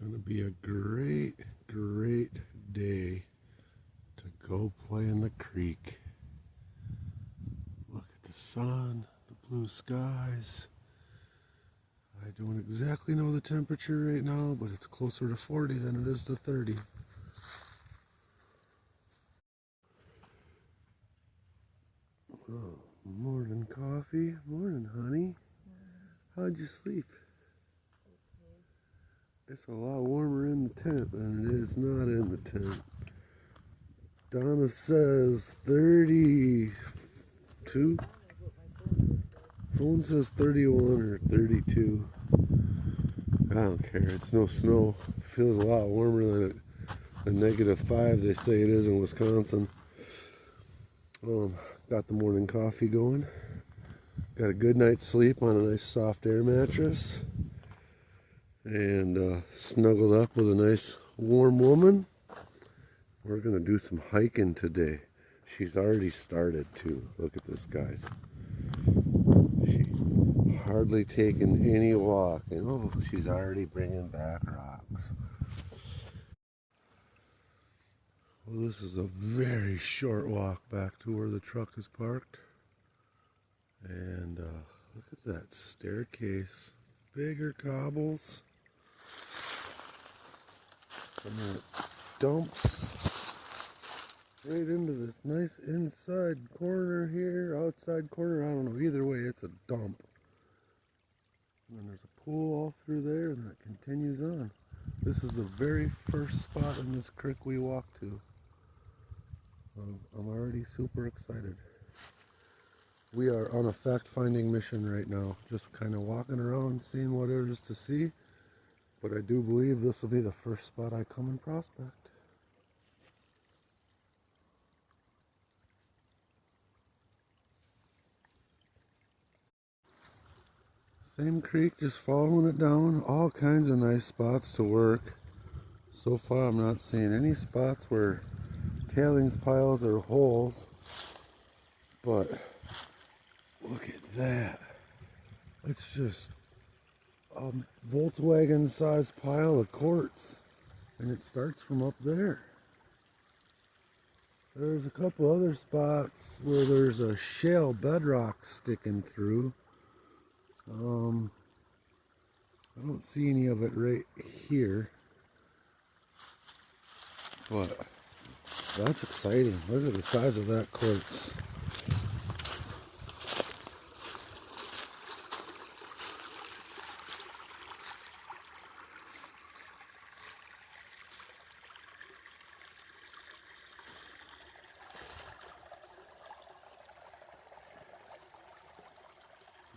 Gonna be a great day to go play in the creek. Look at the sun, the blue skies. I don't exactly know the temperature right now, but it's closer to 40 than it is to 30. Oh, morning coffee, morning honey. How'd you sleep? It's a lot warmer in the tent than it is not in the tent. Donna says 32. Phone says 31 or 32. I don't care. It's no snow. It feels a lot warmer than the -5 they say it is in Wisconsin. Got the morning coffee going. Got a good night's sleep on a nice soft air mattress. And snuggled up with a nice warm woman. We're gonna do some hiking today. She's already started too. Look at this, guys. She's hardly taken any walk, and oh, she's already bringing back rocks. Well, this is a very short walk back to where the truck is parked. And look at that staircase. Bigger cobbles. And then it dumps right into this nice inside corner here, outside corner, I don't know, either way it's a dump. And then there's a pool all through there, and that continues on. This is the very first spot in this creek we walked to. I'm already super excited. We are on a fact-finding mission right now, just kind of walking around, seeing what there is to see. But I do believe this will be the first spot I come and prospect. Same creek, just following it down. All kinds of nice spots to work. So far I'm not seeing any spots where tailings piles or holes. But look at that. It's just a Volkswagen sized pile of quartz, and it starts from up there. There's a couple other spots where there's a shale bedrock sticking through. I don't see any of it right here, but that's exciting. Look at the size of that quartz.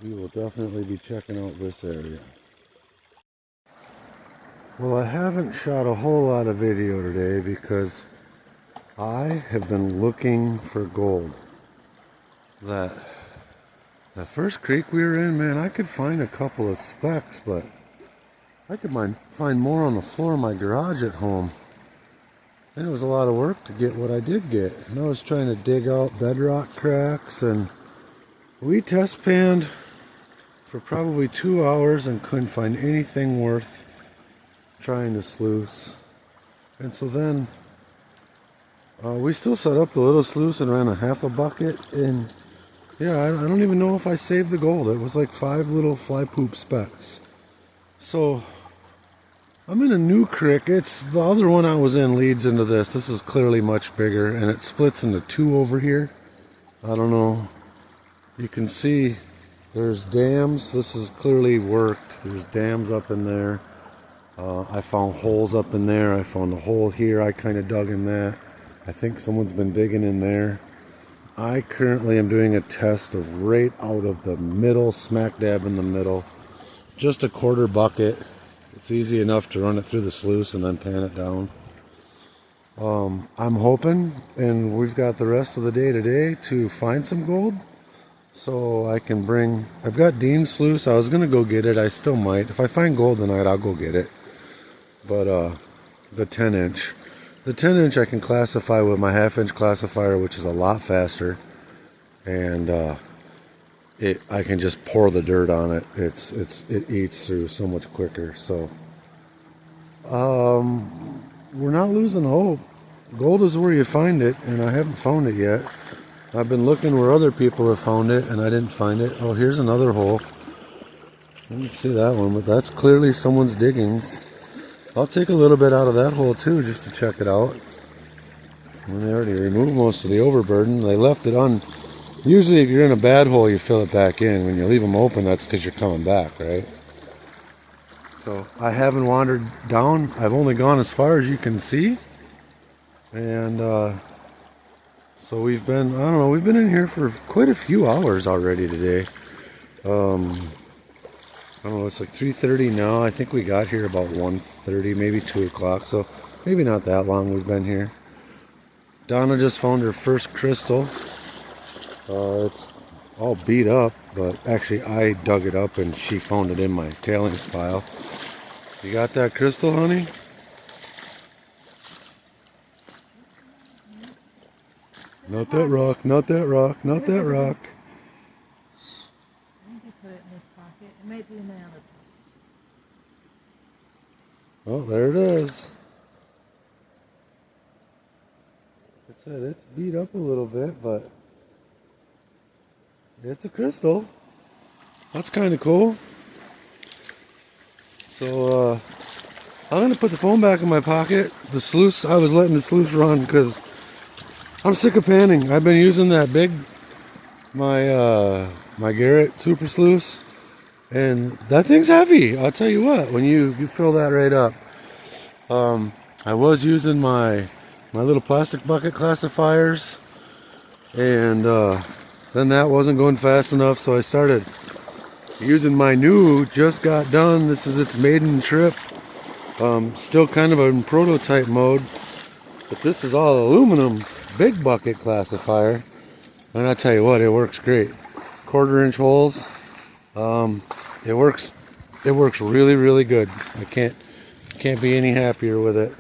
We will definitely be checking out this area. Well, I haven't shot a whole lot of video today because I have been looking for gold. That first creek we were in, man, I could find a couple of specks, but I could find more on the floor of my garage at home. And it was a lot of work to get what I did get. And I was trying to dig out bedrock cracks, and we test panned for probably 2 hours and couldn't find anything worth trying to sluice. And so then we still set up the little sluice and ran a half a bucket, and yeah, I don't even know if I saved the gold. It was like 5 little fly poop specks. So I'm in a new creek. It's the other one I was in leads into this. This is clearly much bigger, and it splits into 2 over here. I don't know. You can see there's dams. This is clearly worked. There's dams up in there. I found holes up in there. I found a hole here. I kind of dug in that. I think someone's been digging in there. I currently am doing a test of right out of the middle, smack dab in the middle. Just a 1/4 bucket. It's easy enough to run it through the sluice and then pan it down. I'm hoping, and we've got the rest of the day today to find some gold. So I can bring, I've got Dean's sluice. I was going to go get it. I still might. If I find gold tonight, I'll go get it. But the 10-inch. The 10-inch I can classify with my 1/2-inch classifier, which is a lot faster. And I can just pour the dirt on it. It eats through so much quicker. So We're not losing hope. Gold is where you find it, and I haven't found it yet. I've been looking where other people have found it, and I didn't find it. Oh, here's another hole. I didn't see that one, but that's clearly someone's diggings. I'll take a little bit out of that hole too, just to check it out. And they already removed most of the overburden. They left it on. Usually if you're in a bad hole, you fill it back in. When you leave them open, that's because you're coming back, right? So I haven't wandered down. I've only gone as far as you can see. And so we've been, I don't know, we've been in here for quite a few hours already today. I don't know, it's like 3:30 now. I think we got here about 1:30, maybe 2 o'clock. So maybe not that long we've been here. Donna just found her first crystal. It's all beat up, but actually I dug it up and she found it in my tailings pile. You got that crystal, honey? Not that rock, not that rock, not that rock. I think I put it in this pocket. It might be in the other pocket. Oh, there it is. Like I said, it's beat up a little bit, but it's a crystal. That's kind of cool. So, I'm going to put the phone back in my pocket. The sluice, I was letting the sluice run because I'm sick of panning. I've been using that big, my Garrett Super Sluice, and that thing's heavy. I'll tell you what, when you fill that right up. I was using my little plastic bucket classifiers, and then that wasn't going fast enough, so I started using my new, just got done. This is its maiden trip. Still kind of in prototype mode, but this is all aluminum big bucket classifier, and I tell you what, it works great. 1/4-inch holes. It works really, really good. I can't be any happier with it.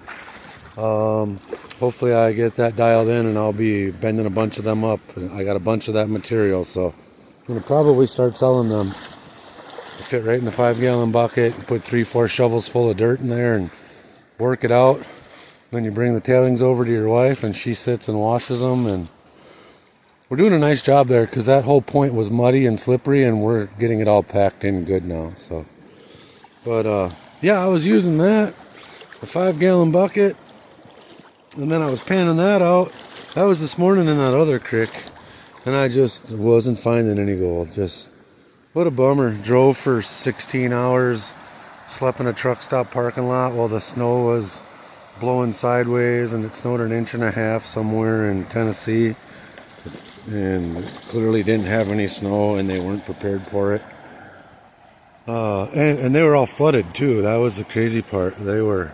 Hopefully I get that dialed in and I'll be bending a bunch of them up. I got a bunch of that material, so I'm gonna probably start selling them. They fit right in the 5-gallon bucket. Put 3-4 shovels full of dirt in there and work it out. Then you bring the tailings over to your wife and she sits and washes them, and we're doing a nice job there because that whole point was muddy and slippery, and we're getting it all packed in good now. So, but yeah, I was using that, the 5-gallon bucket, and then I was panning that out. That was this morning in that other creek, and I just wasn't finding any gold. Just what a bummer. Drove for 16 hours, slept in a truck stop parking lot while the snow was blowing sideways, and it snowed 1.5 inches somewhere in Tennessee, and clearly didn't have any snow, and they weren't prepared for it. And they were all flooded too. That was the crazy part. They were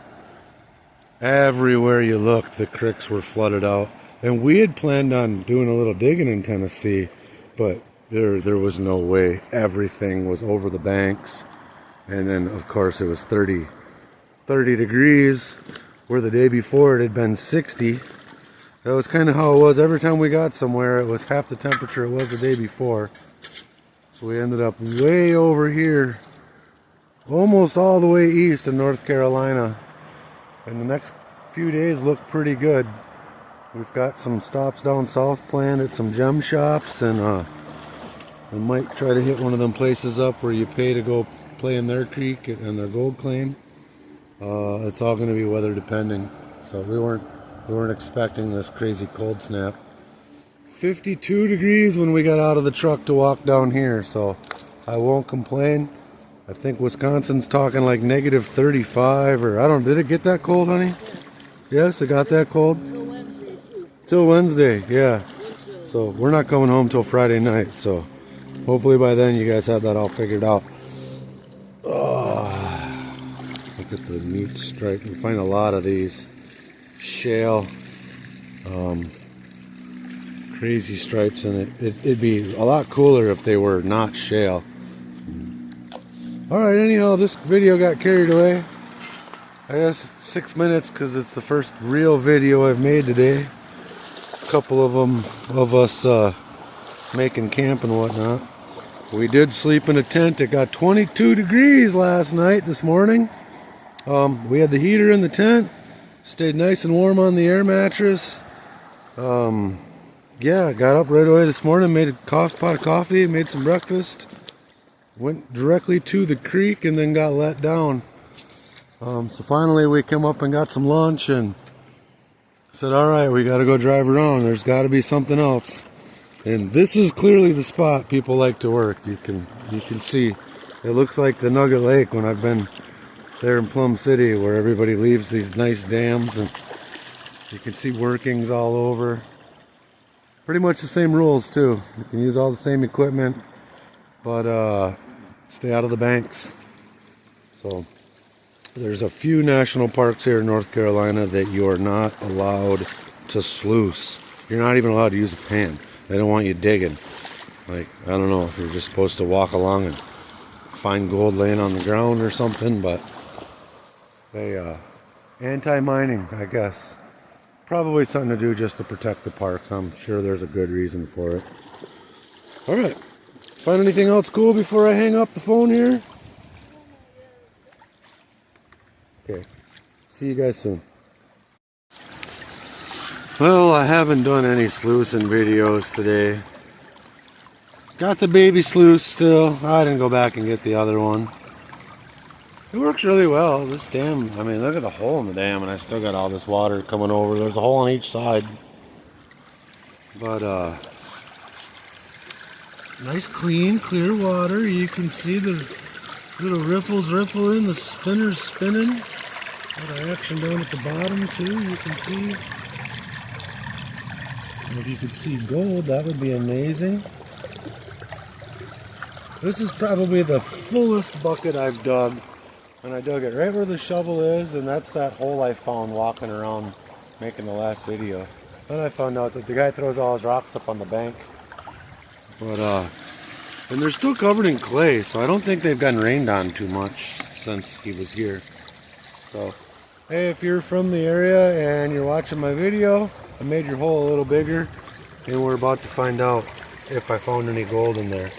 everywhere you looked, the creeks were flooded out. And we had planned on doing a little digging in Tennessee, but there was no way. Everything was over the banks. And then of course it was 30 degrees, where the day before it had been 60. That was kind of how it was every time we got somewhere. It was half the temperature it was the day before. So we ended up way over here, almost all the way east in North Carolina. And the next few days look pretty good. We've got some stops down south planned at some gem shops, and we might try to hit one of them places up where you pay to go play in their creek and their gold claim. It's all going to be weather depending. So we weren't expecting this crazy cold snap. 52 degrees when we got out of the truck to walk down here, so I won't complain. I think Wisconsin's talking like -35, or I don't, did it get that cold, honey? Yes, it got that cold? Till Wednesday, too. Till Wednesday, yeah. So we're not coming home till Friday night, so hopefully by then you guys have that all figured out. Oh, look at the neat stripe. We find a lot of these shale, crazy stripes in it. It'd be a lot cooler if they were not shale. Alright, anyhow, this video got carried away. I guess 6 minutes because it's the first real video I've made today. A couple of them of us making camp and whatnot. We did sleep in a tent. It got 22 degrees last night, this morning. We had the heater in the tent, stayed nice and warm on the air mattress. Yeah, got up right away this morning, made a pot of coffee, made some breakfast, went directly to the creek, and then got let down. So finally we came up and got some lunch and said, all right, we got to go drive around. There's got to be something else. And this is clearly the spot people like to work. You can see it looks like the Nugget Lake when I've been there in Plum City, where everybody leaves these nice dams, and you can see workings all over. Pretty much the same rules too. You can use all the same equipment, but stay out of the banks. So there's a few national parks here in North Carolina that you are not allowed to sluice. You're not even allowed to use a pan. They don't want you digging. Like, I don't know if you're just supposed to walk along and find gold laying on the ground or something, but they anti-mining, I guess. Probably something to do just to protect the parks. I'm sure there's a good reason for it. All right. Find anything else cool before I hang up the phone here? Okay. See you guys soon. Well, I haven't done any sluicing videos today. Got the baby sluice still. I didn't go back and get the other one. It works really well. This dam, I mean, look at the hole in the dam, and I still got all this water coming over. There's a hole on each side. But, nice, clean, clear water. You can see the little riffles riffling, the spinners spinning. A lot of action down at the bottom, too. You can see. And if you could see gold, that would be amazing. This is probably the fullest bucket I've dug. And I dug it right where the shovel is, and that's that hole I found walking around making the last video. Then I found out that the guy throws all his rocks up on the bank. But, and they're still covered in clay, so I don't think they've gotten rained on too much since he was here. So, hey, if you're from the area and you're watching my video, I made your hole a little bigger, and we're about to find out if I found any gold in there.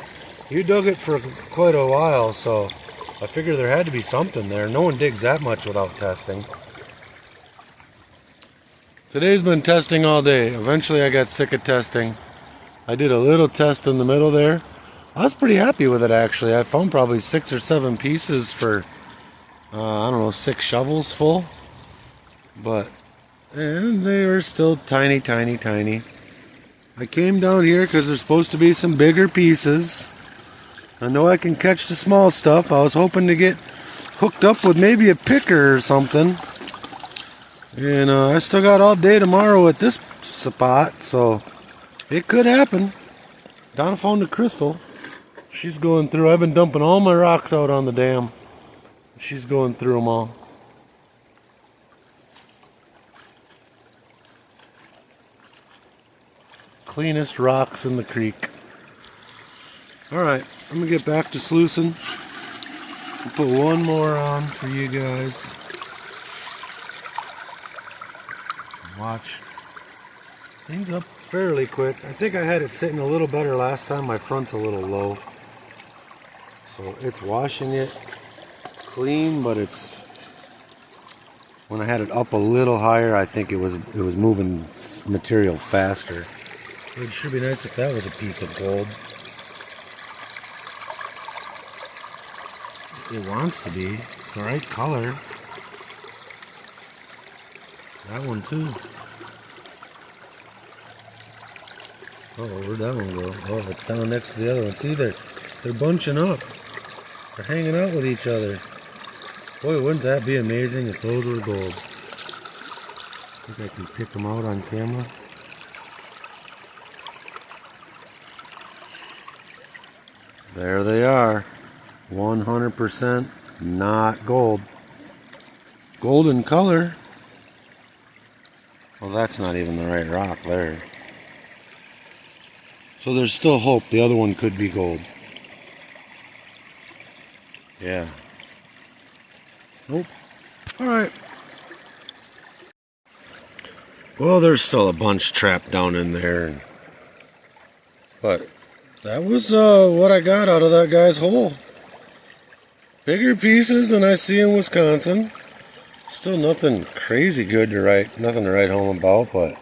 You dug it for quite a while, so I figured there had to be something there. No one digs that much without testing. Today's been testing all day. Eventually I got sick of testing. I did a little test in the middle there. I was pretty happy with it, actually. I found probably 6 or 7 pieces for, I don't know, 6 shovels full. But, and they were still tiny, tiny, tiny. I came down here because there's supposed to be some bigger pieces. I know I can catch the small stuff. I was hoping to get hooked up with maybe a picker or something. And I still got all day tomorrow at this spot, so it could happen. Donna found a crystal. She's going through. I've been dumping all my rocks out on the dam. She's going through them all. Cleanest rocks in the creek. Alright, I'm going to get back to sluicing. I'll put one more on for you guys. Watch. Things up fairly quick. I think I had it sitting a little better last time. My front's a little low. So it's washing it clean, but it's... When I had it up a little higher, I think it was moving material faster. It should be nice if that was a piece of gold. It wants to be. It's the right color. That one too. Oh, where'd that one go? Oh, it's down next to the other one. See, they're bunching up. They're hanging out with each other. Boy, wouldn't that be amazing if those were gold? I think I can pick them out on camera. There they are. 100% not gold. Golden color. Well, that's not even the right rock there. So there's still hope. The other one could be gold. Yeah. Nope. Alright. Well, there's still a bunch trapped down in there. But that was what I got out of that guy's hole. Bigger pieces than I see in Wisconsin. Still nothing crazy good to write, nothing to write home about, but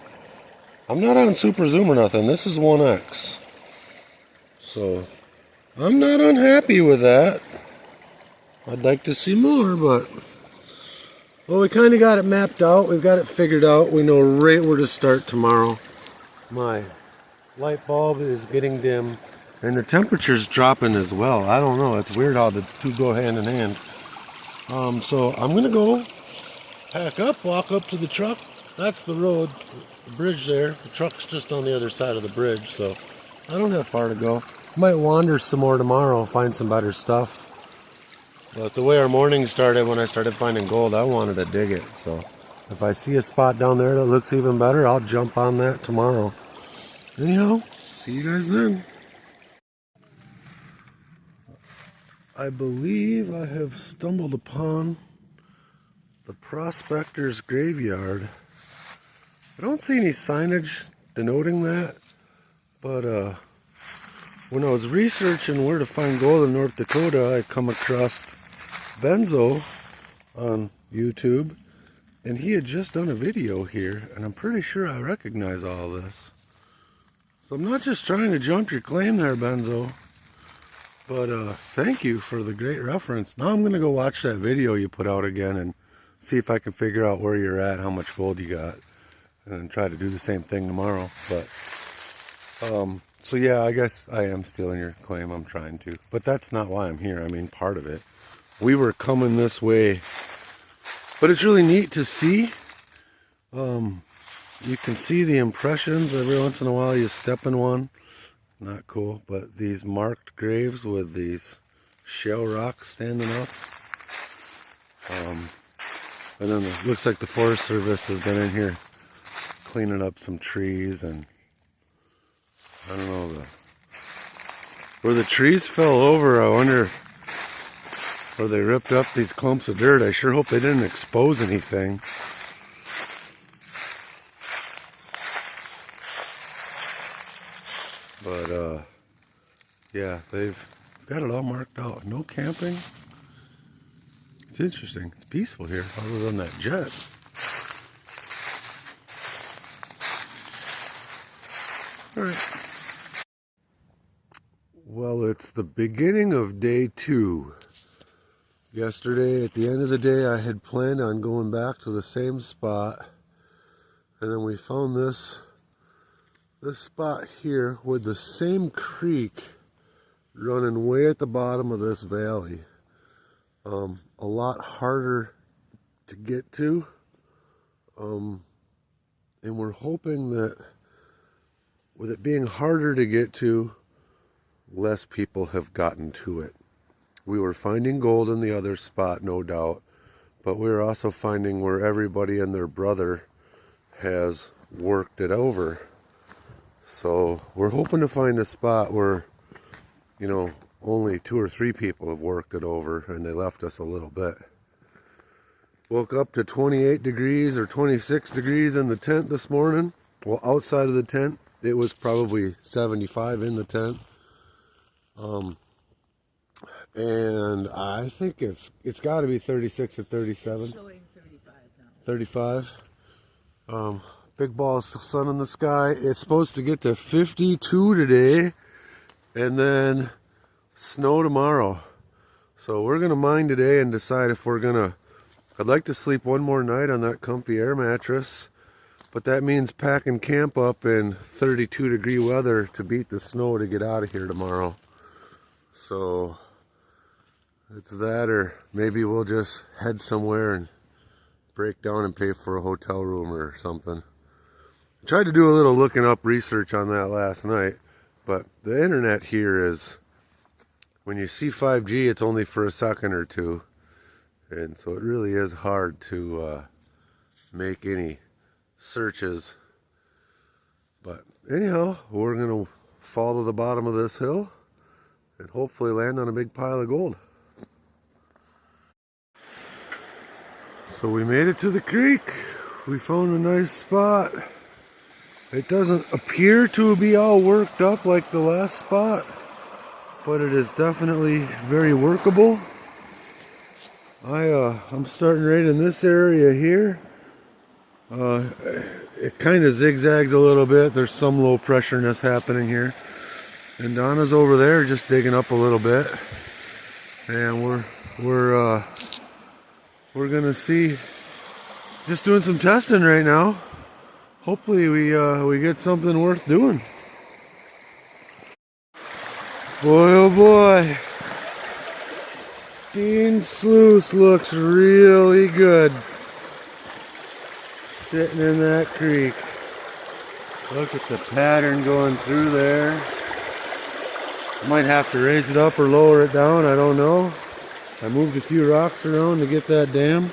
I'm not on Super Zoom or nothing. This is 1X. So I'm not unhappy with that. I'd like to see more, but well, we kind of got it mapped out. We've got it figured out. We know right where to start tomorrow. My light bulb is getting dim, and the temperature's dropping as well. I don't know. It's weird how the two go hand in hand. So I'm gonna go pack up, walk up to the truck. That's the road, the bridge there. The truck's just on the other side of the bridge, so I don't have far to go. Might wander some more tomorrow, find some better stuff. But the way our morning started, when I started finding gold, I wanted to dig it. So if I see a spot down there that looks even better, I'll jump on that tomorrow. Anyhow, see you guys then. I believe I have stumbled upon the Prospector's graveyard. I don't see any signage denoting that, but when I was researching where to find gold in North Dakota, I come across Benzo on YouTube, and he had just done a video here, and I'm pretty sure I recognize all this. So I'm not just trying to jump your claim there, Benzo, but thank you for the great reference. Now I'm going to go watch that video you put out again and see if I can figure out where you're at, how much gold you got, and try to do the same thing tomorrow. But so yeah, I guess I am stealing your claim. I'm trying to, but that's not why I'm here. I mean, part of it. We were coming this way, but it's really neat to see. You can see the impressions every once in a while. You step in one, not cool. But these marked graves with these shell rocks standing up. And then it looks like the Forest Service has been in here cleaning up some trees, and I don't know, where the trees fell over, I wonder where they ripped up these clumps of dirt. I sure hope they didn't expose anything. But yeah, they've got it all marked out. No camping. It's interesting. It's peaceful here, other than that jet. All right. Well, it's the beginning of day 2. Yesterday, at the end of the day, I had planned on going back to the same spot, and then we found this spot here with the same creek running way at the bottom of this valley. A lot harder to get to, and we're hoping that with it being harder to get to, less people have gotten to it. We were finding gold in the other spot, no doubt, but we were also finding where everybody and their brother has worked it over. So we're hoping to find a spot where, you know, only 2 or 3 people have worked it over, and they left us a little bit. Woke up to 28 degrees or 26 degrees in the tent this morning. Well, outside of the tent, it was probably 75 in the tent. And I think it's got to be 36 or 37. It's showing 35 now. 35. Big balls of sun in the sky. It's supposed to get to 52 today, and then snow tomorrow. So we're gonna mine today and decide if we're gonna. I'd like to sleep one more night on that comfy air mattress, but that means packing camp up in 32 degree weather to beat the snow to get out of here tomorrow. So it's that, or maybe we'll just head somewhere and break down and pay for a hotel room or something. I tried to do a little looking up research on that last night, but the internet here is, when you see 5G, it's only for a second or two, and so it really is hard to make any searches. But anyhow, we're gonna fall to the bottom of this hill and hopefully land on a big pile of gold. So we made it to the creek. We found a nice spot. It doesn't appear to be all worked up like the last spot, but it is definitely very workable. I'm starting right in this area here. It kind of zigzags a little bit. There's some low pressureness happening here. And Donna's over there just digging up a little bit. And we're gonna see, just doing some testing right now. Hopefully we get something worth doing. Boy oh boy. Dean's sluice looks really good. Sitting in that creek. Look at the pattern going through there. I might have to raise it up or lower it down, I don't know. I moved a few rocks around to get that dam.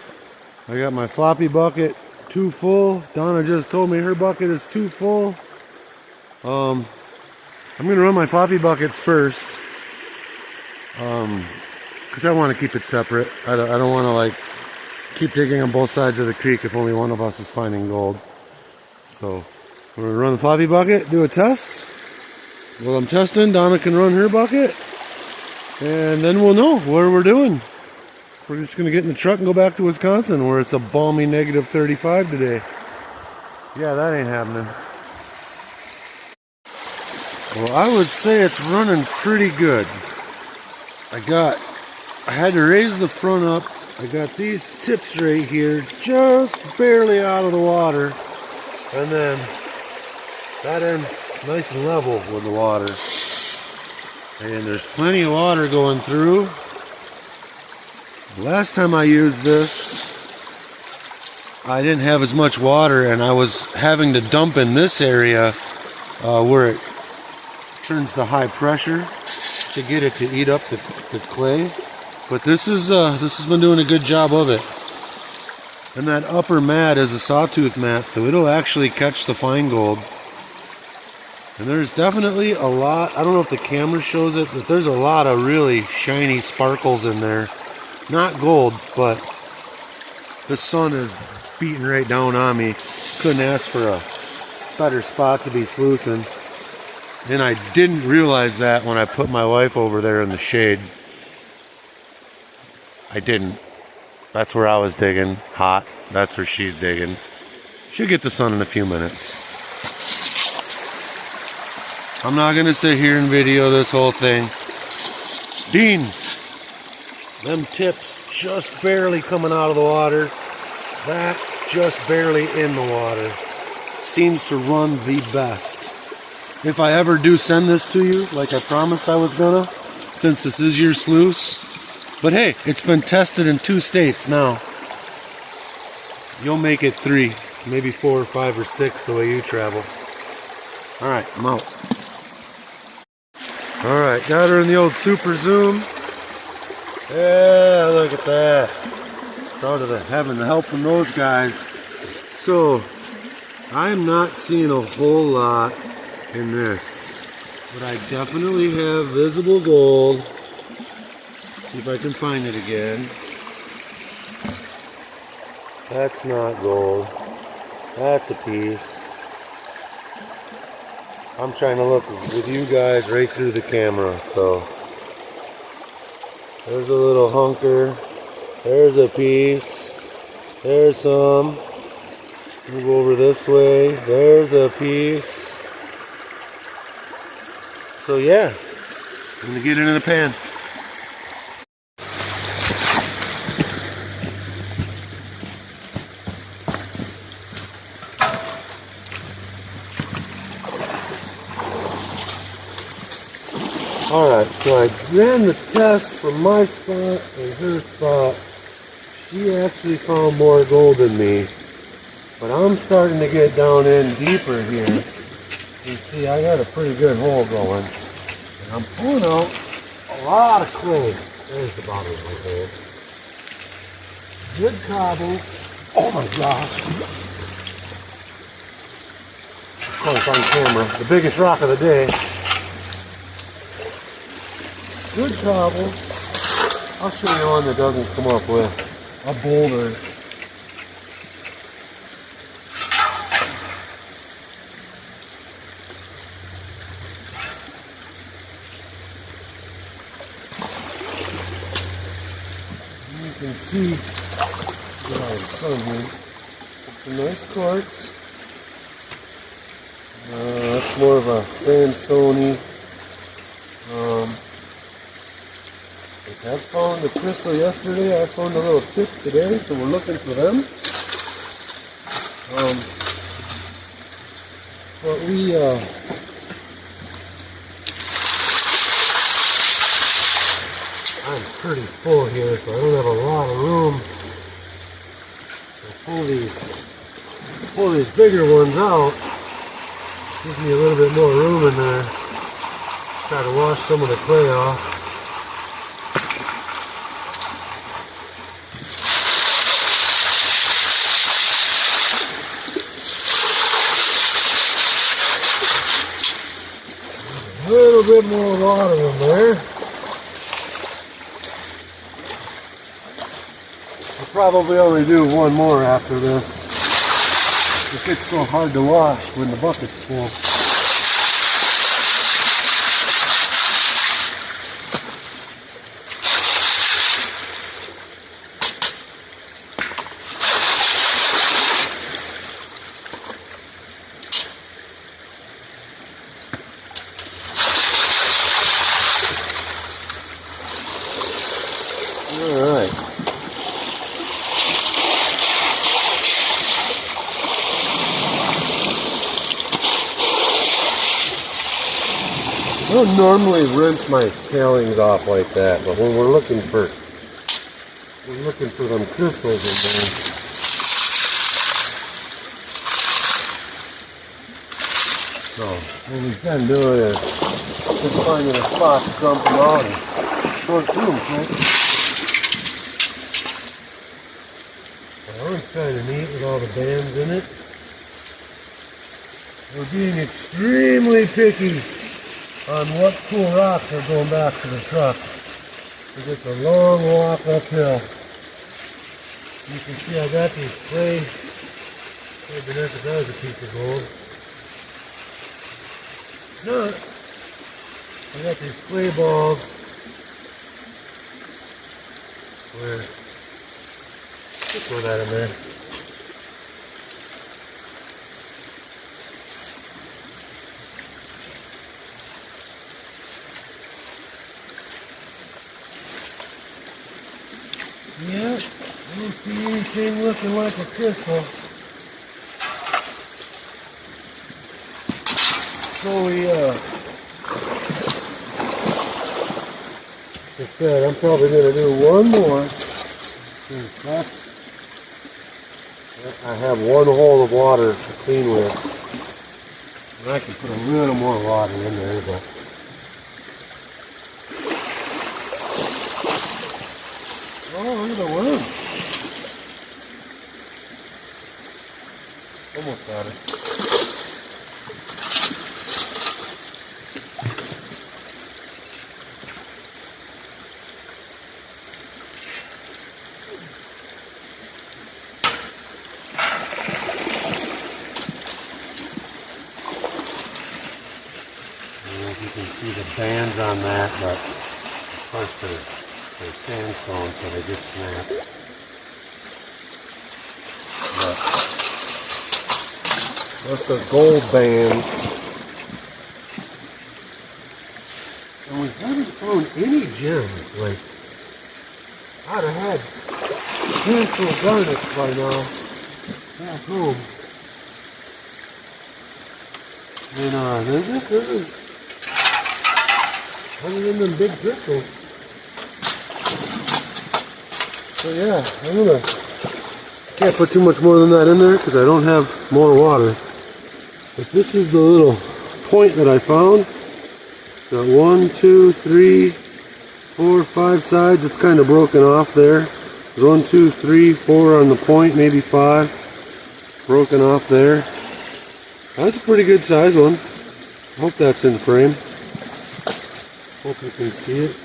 I got my floppy bucket too full. Donna just told me her bucket is too full. I'm gonna run my floppy bucket first. Because I want to keep it separate. I don't want to like keep digging on both sides of the creek if only one of us is finding gold. So we're gonna run the floppy bucket, do a test. While I'm testing, Donna can run her bucket, and then we'll know what we're doing. We're just gonna get in the truck and go back to Wisconsin, where it's a balmy negative 35 today. Yeah, that ain't happening. Well, I would say it's running pretty good. I had to raise the front up. I got these tips right here just barely out of the water, and then that ends nice and level with the water. And there's plenty of water going through. Last time I used this, I didn't have as much water, and I was having to dump in this area where it turns to high pressure to get it to eat up the clay. But this has been doing a good job of it. And that upper mat is a sawtooth mat, so it'll actually catch the fine gold. And there's definitely a lot, I don't know if the camera shows it, but there's a lot of really shiny sparkles in there. Not gold, but the sun is beating right down on me. Couldn't ask for a better spot to be sluicing. And I didn't realize that when I put my wife over there in the shade. I didn't. That's where I was digging. Hot. That's where she's digging. She'll get the sun in a few minutes. I'm not going to sit here and video this whole thing. Dean, them tips just barely coming out of the water. That just barely in the water. Seems to run the best. If I ever do send this to you, like I promised I was gonna, since this is your sluice. But hey, it's been tested in 2 states now. You'll make it 3, maybe 4 or 5 or 6 the way you travel. Alright, I'm out. Alright, got her in the old super zoom. Yeah, look at that. Proud of having the help from those guys. So, I'm not seeing a whole lot in this, but I definitely have visible gold. See if I can find it again. That's not gold. That's a piece. I'm trying to look with you guys right through the camera, so there's a little hunker. There's a piece. There's some. Move over this way. There's a piece. So yeah, I'm gonna get it in a pan. Alright, so I ran the test from my spot and her spot. She actually found more gold than me. But I'm starting to get down in deeper here. You see, I got a pretty good hole going. And I'm pulling out a lot of clay. There's the bottom of my hole. Good cobbles. Oh my gosh. Of course, on camera, the biggest rock of the day. Good cobble. I'll show you one that doesn't come up with a boulder. You can see, sun here. It's a nice quartz. That's more of a sandstone-y. I found a crystal yesterday. I found a little tip today, so we're looking for them. But I'm pretty full here, so I don't have a lot of room to pull these bigger ones out. Gives me a little bit more room in there. Try to wash some of the clay off. A little bit more water in there. I'll probably only do one more after this. It gets so hard to wash when the bucket's full. Alright. I don't normally rinse my tailings off like that, but when we're looking for them crystals in there. So what we've been doing is just finding a spot to dump them out and sort through them quick. That one's kind of neat with all the bands in it. We're being extremely picky on what cool rocks are going back to the truck. It's a long walk uphill. You can see I got these clay. That was a piece of gold. No, I got these clay balls where, just throw that in there. Yeah, I don't see anything looking like a crystal. So like I said, I'm probably going to do one more. I have one hole of water to clean with. And I can put a little more water in there, but oh, look at the worm. Almost got it. You can see the bands on that, but of course they're sandstone, so they just snap. But that's the gold bands. And we haven't found any gems. Like, I'd have had handful of garnets by now back home. And this isn't, other than them big crystals. So yeah, can't put too much more than that in there because I don't have more water. But this is the little point that I found. Got 1, 2, 3, 4, 5 sides. It's kind of broken off there. 1, 2, 3, 4 on the point, maybe 5. Broken off there. That's a pretty good size one. Hope that's in frame. Hope you can see it.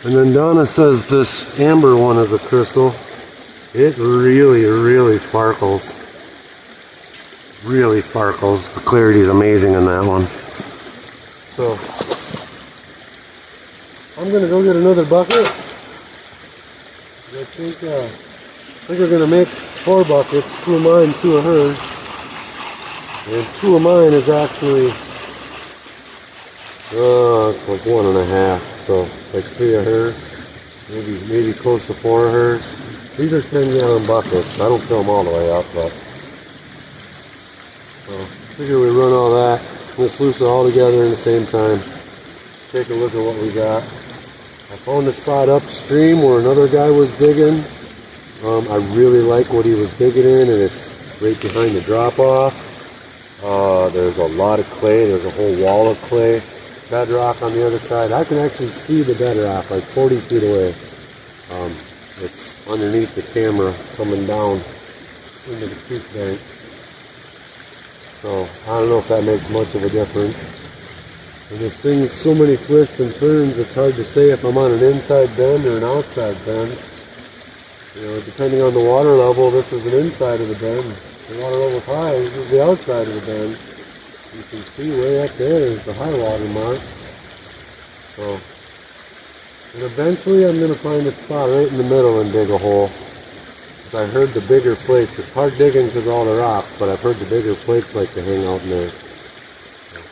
And then Donna says this amber one is a crystal. It really, really sparkles. Really sparkles. The clarity is amazing in that one. So I'm gonna go get another bucket. I think we're gonna make 4 buckets, 2 of mine, 2 of hers. And 2 of mine is actually, it's like 1.5, so it's like 3 of hers, maybe close to 4 of hers. These are 10-gallon buckets. I don't fill them all the way up, but so figure we run all that. We'll sluice it all together in the same time. Take a look at what we got. I found a spot upstream where another guy was digging. I really like what he was digging in, and it's right behind the drop-off. There's a lot of clay. There's a whole wall of clay. Bedrock on the other side. I can actually see the bedrock like 40 feet away. It's underneath the camera coming down into the creek bank. So I don't know if that makes much of a difference. And this thing's so many twists and turns, it's hard to say if I'm on an inside bend or an outside bend. You know, depending on the water level, this is an inside of the bend. If the water level's high, this is the outside of the bend. You can see way up there is the high water mark. So, and eventually I'm going to find a spot right in the middle and dig a hole. Because I heard the bigger flakes. It's hard digging because of all the rocks, but I've heard the bigger flakes like to hang out in there.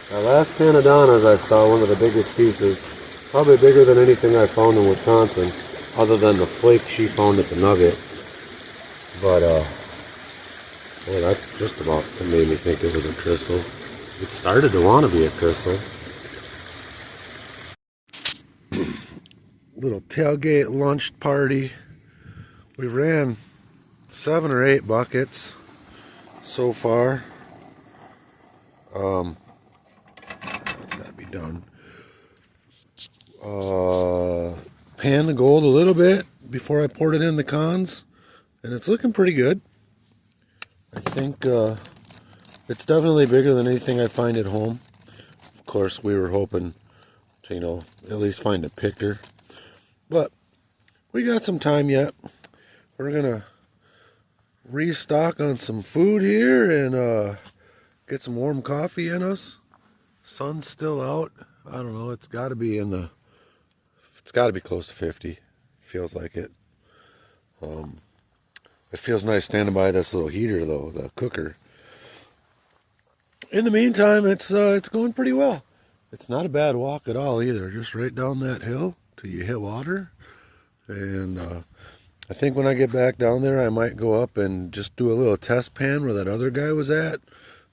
That last pan of Donna's I saw, one of the biggest pieces, probably bigger than anything I found in Wisconsin, other than the flake she found at the Nugget. But, well, that just about made me think it was a crystal. It started to want to be a crystal. Little tailgate lunch party. We ran 7 or 8 buckets so far. It's got to be done. Panned the gold a little bit before I poured it in the cons, and it's looking pretty good. I think it's definitely bigger than anything I find at home. Of course, we were hoping to, you know, at least find a picker, but we got some time yet. We're gonna restock on some food here and get some warm coffee in us. Sun's still out. I don't know, it's got to be close to 50. Feels like it. It feels nice standing by this little heater though, the cooker. In the meantime, it's going pretty well. It's not a bad walk at all either. Just right down that hill till you hit water. And I think when I get back down there, I might go up and just do a little test pan where that other guy was at.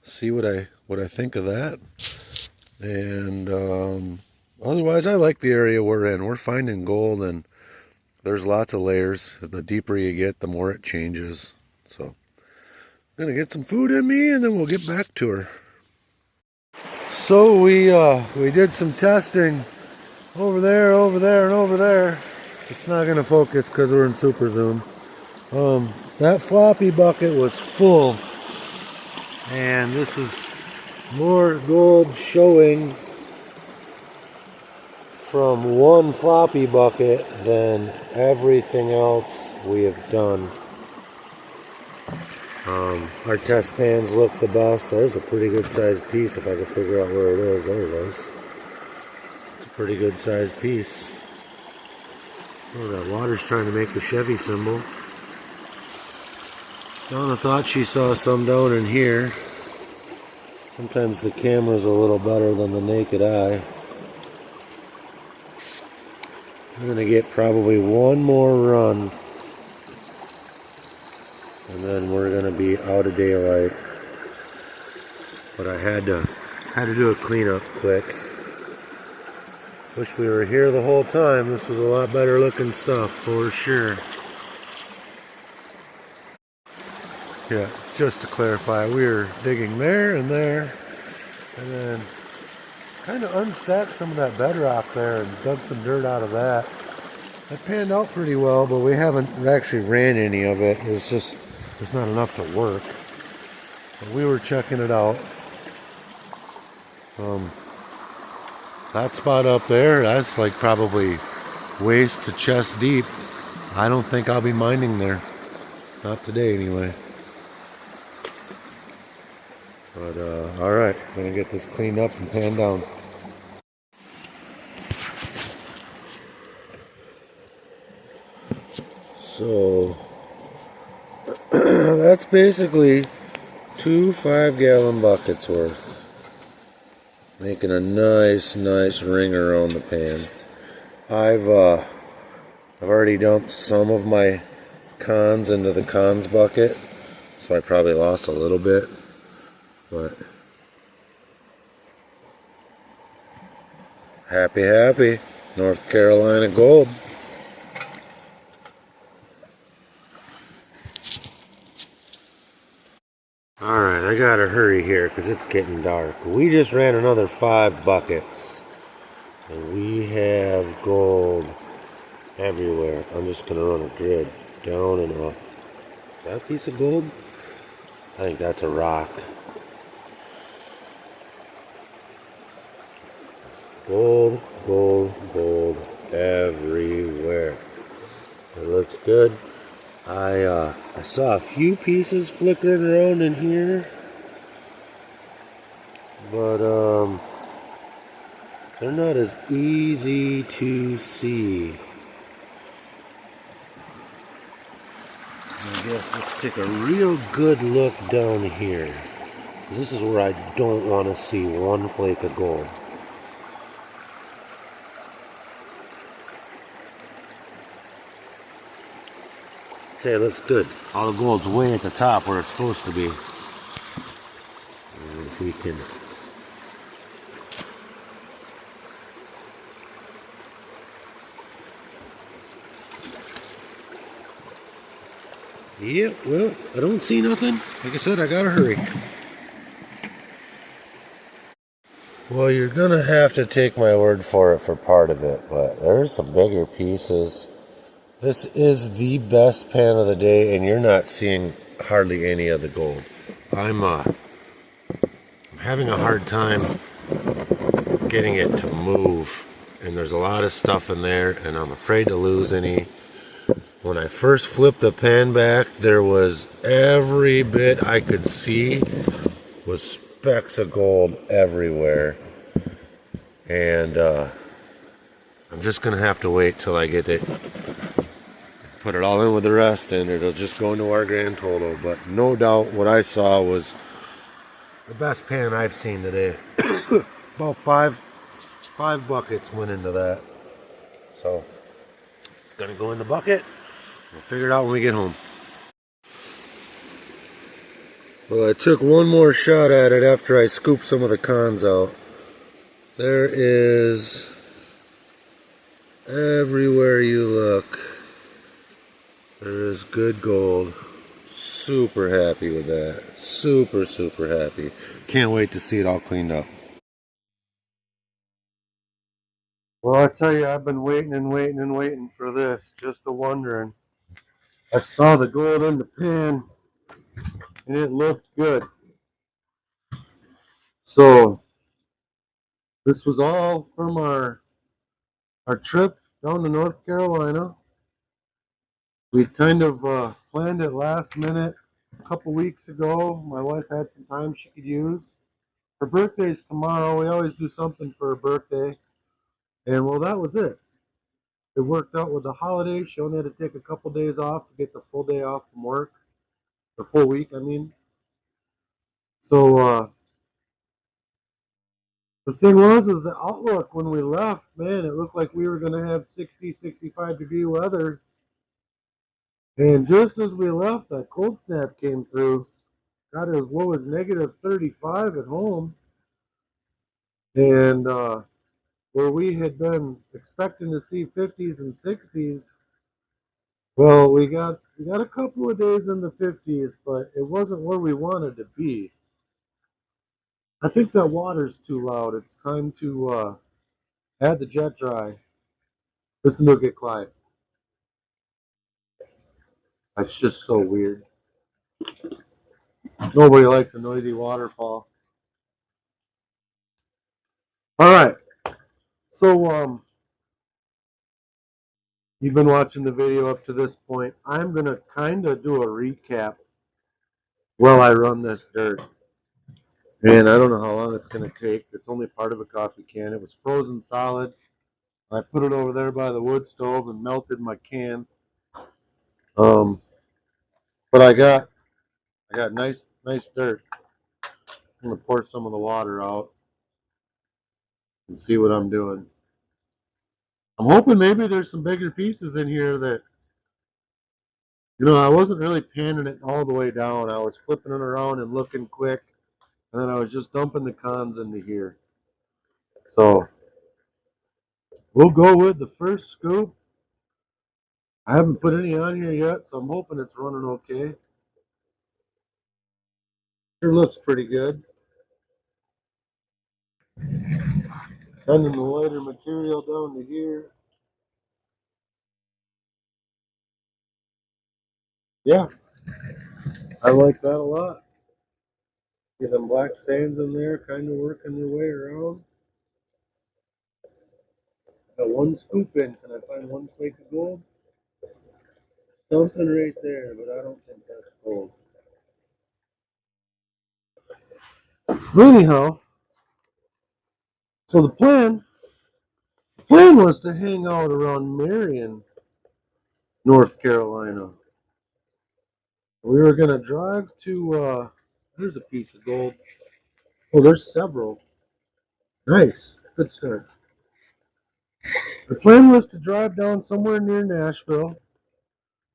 See what I think of that. And otherwise, I like the area we're in. We're finding gold, and there's lots of layers. The deeper you get, the more it changes. So I'm gonna get some food in me, and then we'll get back to her. So we did some testing over there, and over there. It's not gonna focus because we're in super zoom. That floppy bucket was full, and this is more gold showing from one floppy bucket than everything else we have done. Our test pans look the best. There's a pretty good sized piece if I can figure out where it is. There it is. It's a pretty good sized piece. Oh, that water's trying to make the Chevy symbol. Donna thought she saw some down in here. Sometimes the camera's a little better than the naked eye. I'm gonna get probably one more run, and then we're gonna be out of daylight. But I had to do a cleanup quick. Wish we were here the whole time. This was a lot better looking stuff for sure. Yeah, just to clarify, we were digging there, and then kind of unstacked some of that bedrock there and dug some dirt out of that. It panned out pretty well, but we haven't actually ran any of it. It's not enough to work. But we were checking it out. That spot up there, that's like probably waist to chest deep. I don't think I'll be mining there. Not today anyway. But alright, gonna get this cleaned up and panned down. So that's basically 2 5-gallon buckets worth, making a nice ring around the pan. I've already dumped some of my cons into the cons bucket, so I probably lost a little bit, but happy North Carolina gold. Alright, I gotta hurry here because it's getting dark. We just ran another 5 buckets, and we have gold everywhere. I'm just gonna run a grid down and up. Is that a piece of gold? I think that's a rock. Gold everywhere. It looks good. I saw a few pieces flickering around in here, but they're not as easy to see. I guess let's take a real good look down here. This is where I don't want to see one flake of gold. Say it looks good. All the gold's way at the top where it's supposed to be. And if we can yep, well, I don't see nothing. Like I said, I gotta hurry. Well, you're gonna have to take my word for it for part of it, but there's some bigger pieces. This is the best pan of the day, and you're not seeing hardly any of the gold. I'm having a hard time getting it to move, and there's a lot of stuff in there, and I'm afraid to lose any. When I first flipped the pan back, there was every bit I could see was specks of gold everywhere, and I'm just gonna have to wait till I get it, put it all in with the rest, and it'll just go into our grand total. But no doubt what I saw was the best pan I've seen today. About five buckets went into that, so it's gonna go in the bucket. We'll figure it out when we get home. Well, I took one more shot at it after I scooped some of the cons out. There is, everywhere you look, there is good gold. Super happy with that. Super happy. Can't wait to see it all cleaned up. Well, I tell you, I've been waiting for this, just a wondering. I saw the gold in the pan, and it looked good. So, this was all from our trip down to North Carolina. We kind of planned it last minute a couple weeks ago. My wife had some time she could use. Her birthday's tomorrow. We always do something for her birthday. And well, that was it. It worked out with the holiday. She only had to take a couple days off to get the full day off from work. The full week, I mean. So the thing was, is the outlook when we left, man, it looked like we were going to have 60, 65-degree weather. And just as we left, that cold snap came through. Got as low as negative 35 at home. And where we had been expecting to see 50s and 60s, well, we got a couple of days in the 50s, but it wasn't where we wanted to be. I think that water's too loud. It's time to add the jet dry. Listen to it get quiet. That's just so weird. Nobody likes a noisy waterfall. All right. So you've been watching the video up to this point. I'm going to kind of do a recap while I run this dirt. And I don't know how long it's going to take. It's only part of a coffee can. It was frozen solid. I put it over there by the wood stove and melted my can. Um, but I got nice dirt. I'm gonna pour some of the water out and see what I'm doing. I'm hoping maybe there's some bigger pieces in here that, I wasn't really panning it all the way down. I was flipping it around and looking quick, and then I was just dumping the cons into here. So we'll go with the first scoop. I haven't put any on here yet, so I'm hoping it's running okay. Sure looks pretty good. Sending the lighter material down to here. Yeah, I like that a lot. Get them black sands in there, kind of working their way around. Got one scoop in. Can I find one flake of gold? Something right there, but I don't think that's gold. Anyhow, so the plan was to hang out around Marion, North Carolina. We were gonna drive to. There's a piece of gold. Oh, there's several. Nice, good start. The plan was to drive down somewhere near Nashville.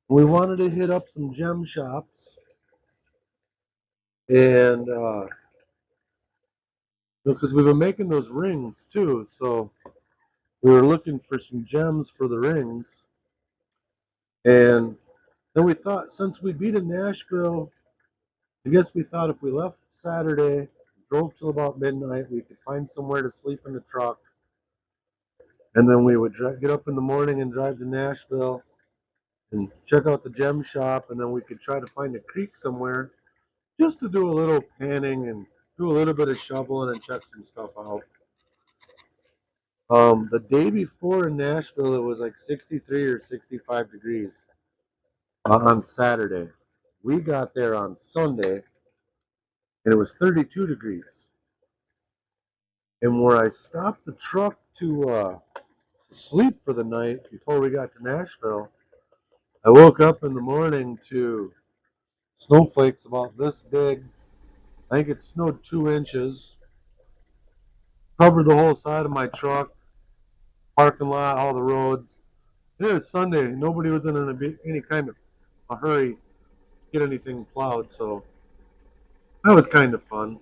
We wanted to hit up some gem shops, and because we've been making those rings too, so we were looking for some gems for the rings. And then we thought, since we'd be to Nashville, I guess we thought if we left Saturday, drove till about midnight, we could find somewhere to sleep in the truck, and then we would get up in the morning and drive to Nashville and check out the gem shop, and then we could try to find a creek somewhere just to do a little panning and do a little bit of shoveling and check some stuff out. The day before in Nashville, it was like 63 or 65 degrees on Saturday. We got there on Sunday, and it was 32 degrees. And where I stopped the truck to sleep for the night before we got to Nashville, I woke up in the morning to snowflakes about this big. I think it snowed 2 inches, covered the whole side of my truck, parking lot, all the roads. It was Sunday. Nobody was in any kind of a hurry to get anything plowed, so that was kind of fun.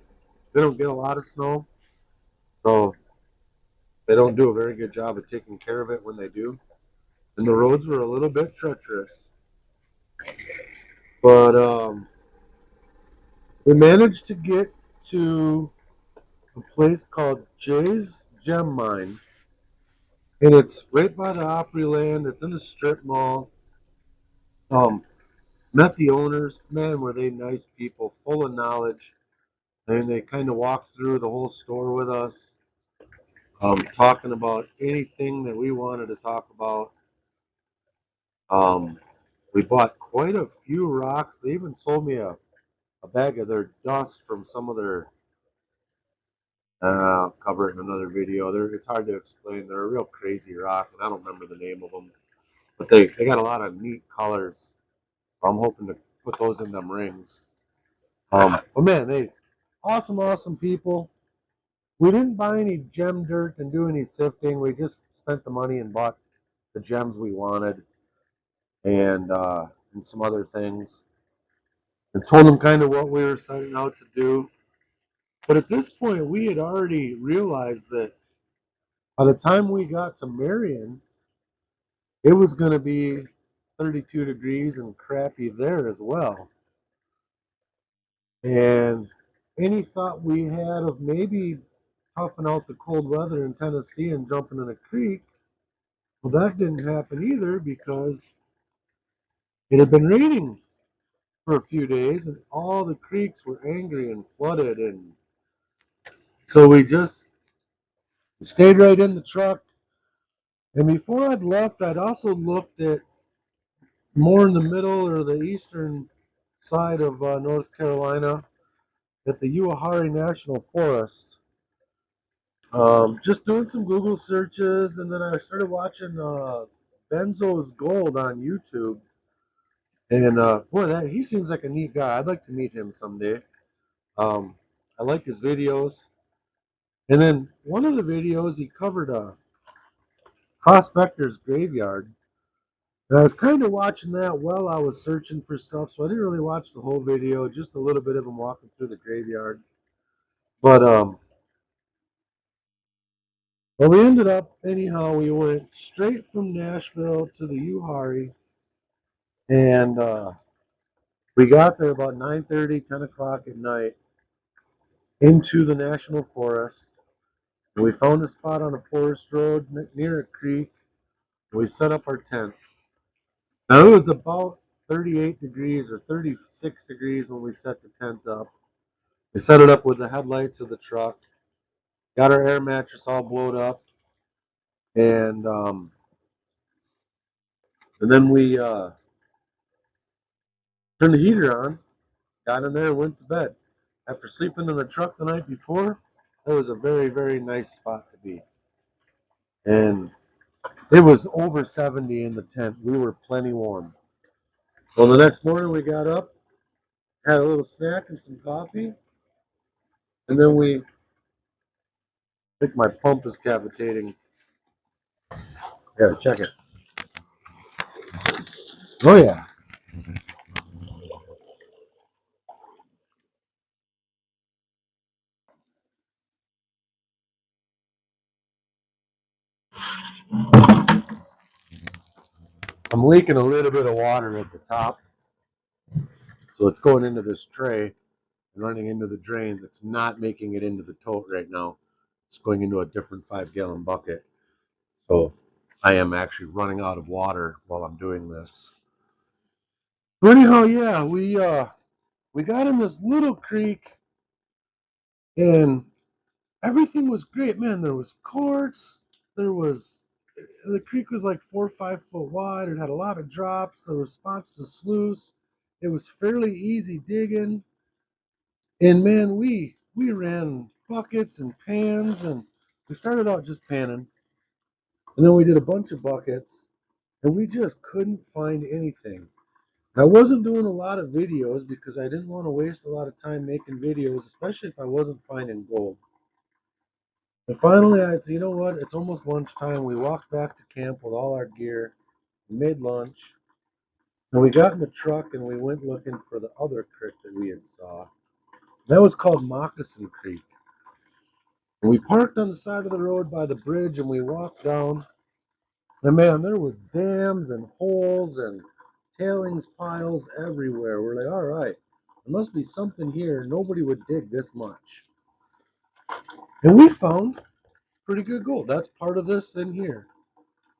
They don't get a lot of snow, so they don't do a very good job of taking care of it when they do. And the roads were a little bit treacherous. But we managed to get to a place called Jay's Gem Mine. And it's right by the Opryland. It's in a strip mall. Um, Met the owners. Man, were they nice people, full of knowledge. And they kind of walked through the whole store with us, talking about anything that we wanted to talk about. Um, we bought quite a few rocks. They even sold me a bag of their dust from some of their. I'll cover it in another video. It's hard to explain. They're a real crazy rock, and I don't remember the name of them. But they got a lot of neat colors. So I'm hoping to put those in them rings. But man, they awesome people. We didn't buy any gem dirt and do any sifting. We just spent the money and bought the gems we wanted and some other things. And told them kind of what we were setting out to do. But at this point, we had already realized that by the time we got to Marion, it was going to be 32 degrees and crappy there as well. And any thought we had of maybe toughing out the cold weather in Tennessee and jumping in a creek, well, that didn't happen either because it had been raining for a few days and all the creeks were angry and flooded. And so we just stayed right in the truck. And before I'd left, I'd also looked at more in the middle or the eastern side of North Carolina at the Uwharrie National Forest. Just doing some Google searches, and then I started watching Benzo's Gold on YouTube. And boy, he seems like a neat guy. I'd like to meet him someday. Um, I like his videos. And then one of the videos he covered a prospector's graveyard. And I was kind of watching that while I was searching for stuff, so I didn't really watch the whole video, just a little bit of him walking through the graveyard. But well, we ended up anyhow. We went straight from Nashville to the Uwharrie, and we got there about 9:30, 10 o'clock at night into the national forest. And we found a spot on a forest road near a creek. We set up our tent. Now it was about 38 degrees or 36 degrees when we set the tent up. We set it up with the headlights of the truck, got our air mattress all blowed up, and then we turned the heater on, got in there, and went to bed. After sleeping in the truck the night before, that was a very, very nice spot to be. And it was over 70 in the tent. We were plenty warm. Well, the next morning we got up, had a little snack and some coffee, and then I think my pump is cavitating. Yeah, check it. Oh, yeah. I'm leaking a little bit of water at the top. So it's going into this tray and running into the drain that's not making it into the tote right now. It's going into a different 5-gallon bucket. So I am actually running out of water while I'm doing this. But anyhow, yeah, we got in this little creek and everything was great. Man, there was quartz, there was the creek was like 4 or 5 foot wide. It had a lot of drops. There were spots to sluice. It was fairly easy digging. And man, we ran buckets and pans, and we started out just panning, and then we did a bunch of buckets, and we just couldn't find anything. I wasn't doing a lot of videos because I didn't want to waste a lot of time making videos, especially if I wasn't finding gold. And finally, I said, you know what? It's almost lunchtime. We walked back to camp with all our gear, made lunch, and we got in the truck and we went looking for the other creek that we had saw. That was called Moccasin Creek. And we parked on the side of the road by the bridge and we walked down. And man, there was dams and holes and tailings piles everywhere. We're like, all right, there must be something here. Nobody would dig this much. And we found pretty good gold. That's part of this in here.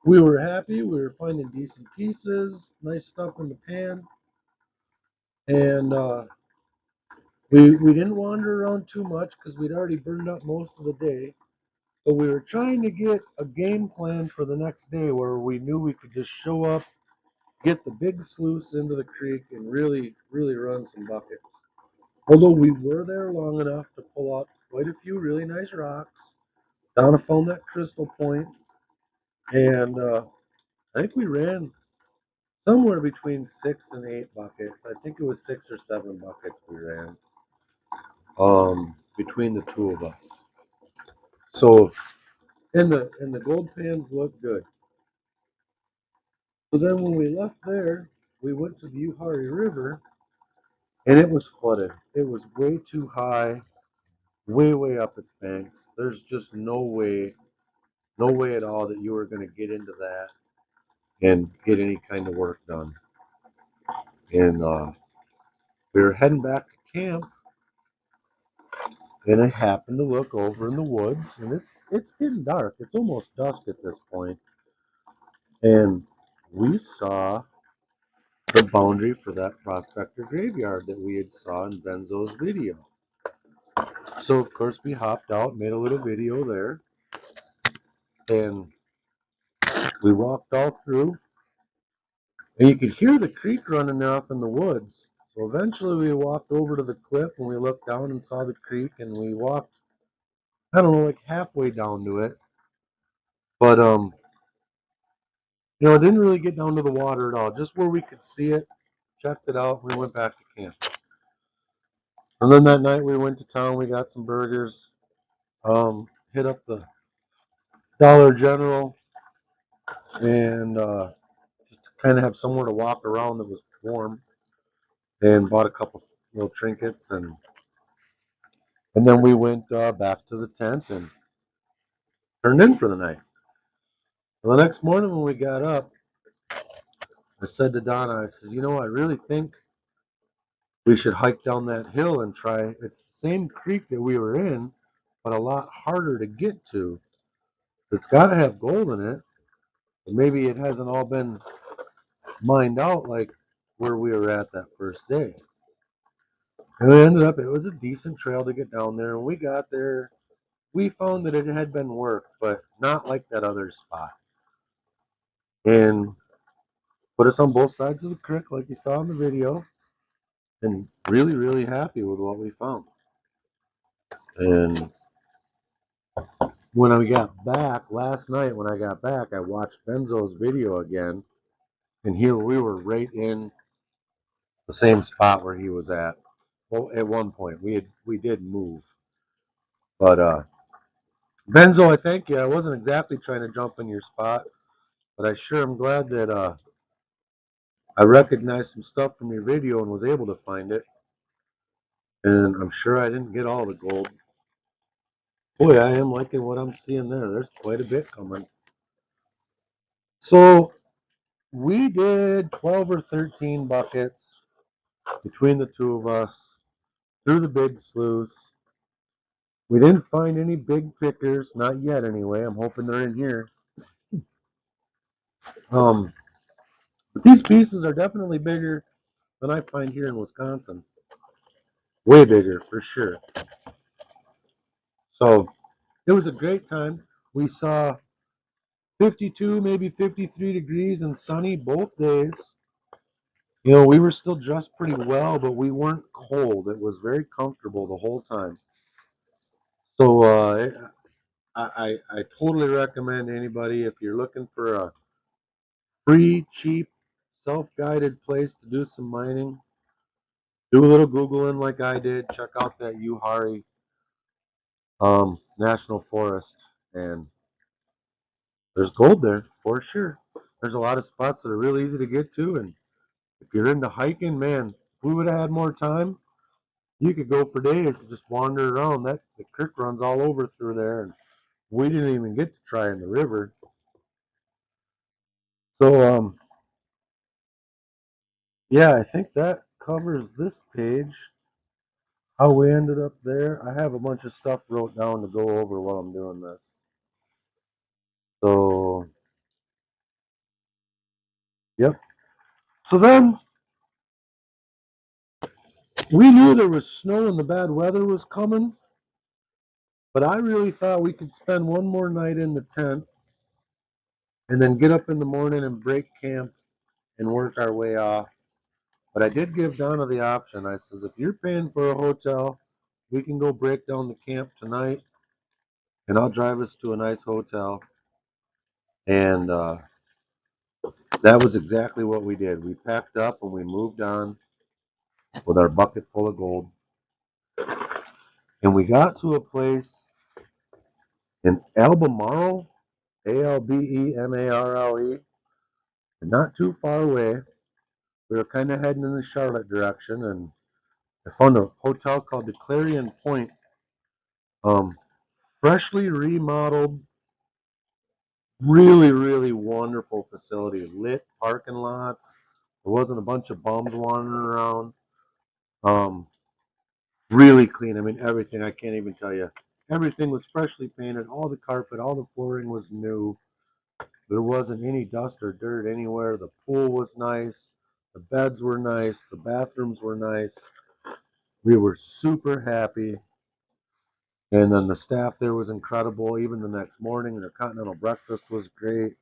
We were happy. We were finding decent pieces, nice stuff in the pan. And we didn't wander around too much because we'd already burned up most of the day. But we were trying to get a game plan for the next day where we knew we could just show up, get the big sluice into the creek, and really, really run some buckets. Although we were there long enough to pull out quite a few really nice rocks. Donna found that crystal point, and I think we ran somewhere between 6 and 8 buckets. I think it was 6 or 7 buckets we ran between the two of us. So, and the gold pans look good. So then when we left there, we went to the Uwharrie River and it was flooded. It was way too high, way, way up its banks. There's just no way at all that you were going to get into that and get any kind of work done. And we were heading back to camp and I happened to look over in the woods and it's getting dark. It's almost dusk at this point. And we saw the boundary for that Prospector graveyard that we had saw in Benzo's video. So of course we hopped out, made a little video there, and we walked all through, and you could hear the creek running off in the woods. So eventually we walked over to the cliff and we looked down and saw the creek, and we walked, I don't know, like halfway down to it. But it didn't really get down to the water at all, just where we could see it. checked it out. We went back to camp. And then that night we went to town. We got some burgers. Hit up the Dollar General and just to kind of have somewhere to walk around that was warm. And bought a couple little trinkets and then we went back to the tent and turned in for the night. Well, the next morning when we got up, I said to Donna, I says, I really think we should hike down that hill and try. It's the same creek that we were in, but a lot harder to get to. It's got to have gold in it. But maybe it hasn't all been mined out like where we were at that first day. And we ended up, it was a decent trail to get down there. And we got there, we found that it had been worked, but not like that other spot. And put us on both sides of the creek, like you saw in the video, and really, really happy with what we found. And when I got back last night, when I got back, I watched Benzo's video again, and here we were right in the same spot where he was at. Well, at one point we did move, but Benzo, I thank you. I wasn't exactly trying to jump in your spot, but I sure am glad that I recognized some stuff from your video and was able to find it. And I'm sure I didn't get all the gold. Boy, I am liking what I'm seeing there. There's quite a bit coming. So we did 12 or 13 buckets between the two of us through the big sluice. We didn't find any big pickers, not yet anyway. I'm hoping they're in here. But these pieces are definitely bigger than I find here in Wisconsin. Way bigger, for sure. So it was a great time. We saw 52, maybe 53 degrees and sunny both days. We were still dressed pretty well, but we weren't cold. It was very comfortable the whole time. So I totally recommend anybody, if you're looking for a free, cheap, self-guided place to do some mining, do a little Googling like I did. Check out that Uwharrie National Forest, and there's gold there for sure. There's a lot of spots that are really easy to get to, and if you're into hiking, man, if we would have had more time, you could go for days to just wander around. The creek runs all over through there, and we didn't even get to try in the river. So yeah, I think that covers this page. How we ended up there. I have a bunch of stuff wrote down to go over while I'm doing this. So yep. So then we knew there was snow and the bad weather was coming, but I really thought we could spend one more night in the tent and then get up in the morning and break camp and work our way off. But I did give Donna the option. I says, if you're paying for a hotel, we can go break down the camp tonight, and I'll drive us to a nice hotel. And that was exactly what we did. We packed up and we moved on with our bucket full of gold. And we got to a place in Albemarle, Albemarle, and not too far away. We were kind of heading in the Charlotte direction, and I found a hotel called the Clarion Point. Freshly remodeled, really, really wonderful facility. Lit parking lots. There wasn't a bunch of bums wandering around. Really clean. I mean, everything. I can't even tell you. Everything was freshly painted. All the carpet, all the flooring was new. There wasn't any dust or dirt anywhere. The pool was nice. The beds were nice. The bathrooms were nice. We were super happy. And then the staff there was incredible. Even the next morning, their continental breakfast was great.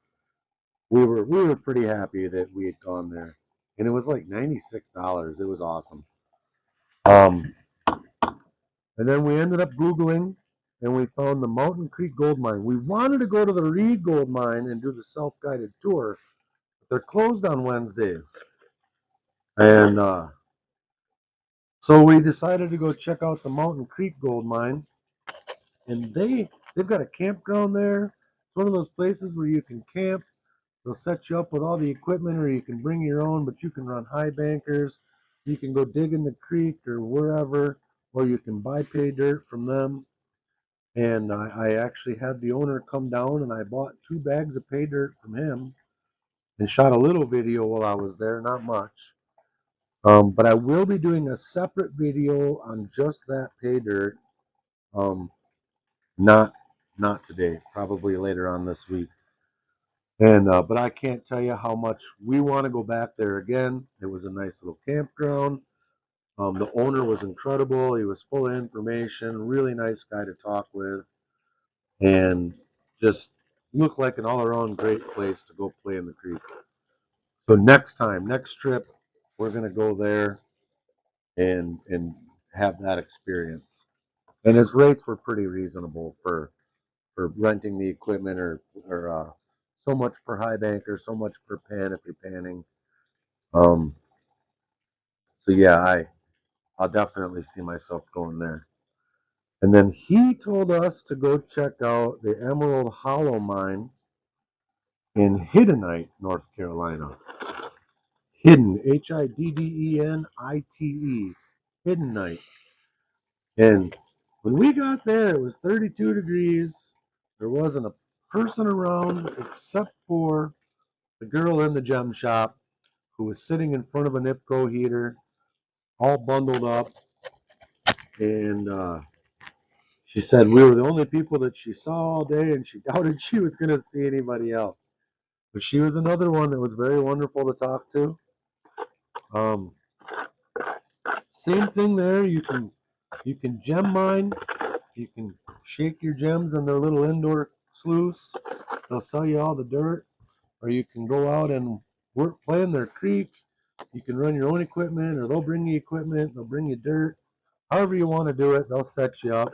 We were pretty happy that we had gone there, and it was like $96. It was awesome. And then we ended up Googling, and we found the Mountain Creek Gold Mine. We wanted to go to the Reed Gold Mine and do the self-guided tour, but they're closed on Wednesdays. And so we decided to go check out the Mountain Creek Gold Mine, and they've got a campground there. It's one of those places where you can camp. They'll set you up with all the equipment, or you can bring your own, but you can run high bankers. You can go dig in the creek or wherever, or you can buy pay dirt from them. And I actually had the owner come down, and I bought 2 bags of pay dirt from him and shot a little video while I was there, not much. But I will be doing a separate video on just that pay dirt. Um, not not today, probably later on this week. And but I can't tell you how much we want to go back there again. It was a nice little campground. The owner was incredible. He was full of information, really nice guy to talk with, and just looked like an all-around great place to go play in the creek. So next trip, we're gonna go there and have that experience. And his rates were pretty reasonable for renting the equipment, or so much per high banker, so much per pan if you're panning. Um, so yeah, I'll definitely see myself going there. And then he told us to go check out the Emerald Hollow Mine in Hiddenite, North Carolina. Hidden, Hiddenite, Hiddenite. And when we got there, it was 32 degrees. There wasn't a person around except for the girl in the gem shop who was sitting in front of an IPCO heater, all bundled up. And she said we were the only people that she saw all day, and she doubted she was going to see anybody else. But she was another one that was very wonderful to talk to. Um, Same thing there. You can gem mine. You can shake your gems in their little indoor sluice. They'll sell you all the dirt, or you can go out and play in their creek. You can run your own equipment, or they'll bring you equipment. They'll bring you dirt. However you want to do it, they'll set you up.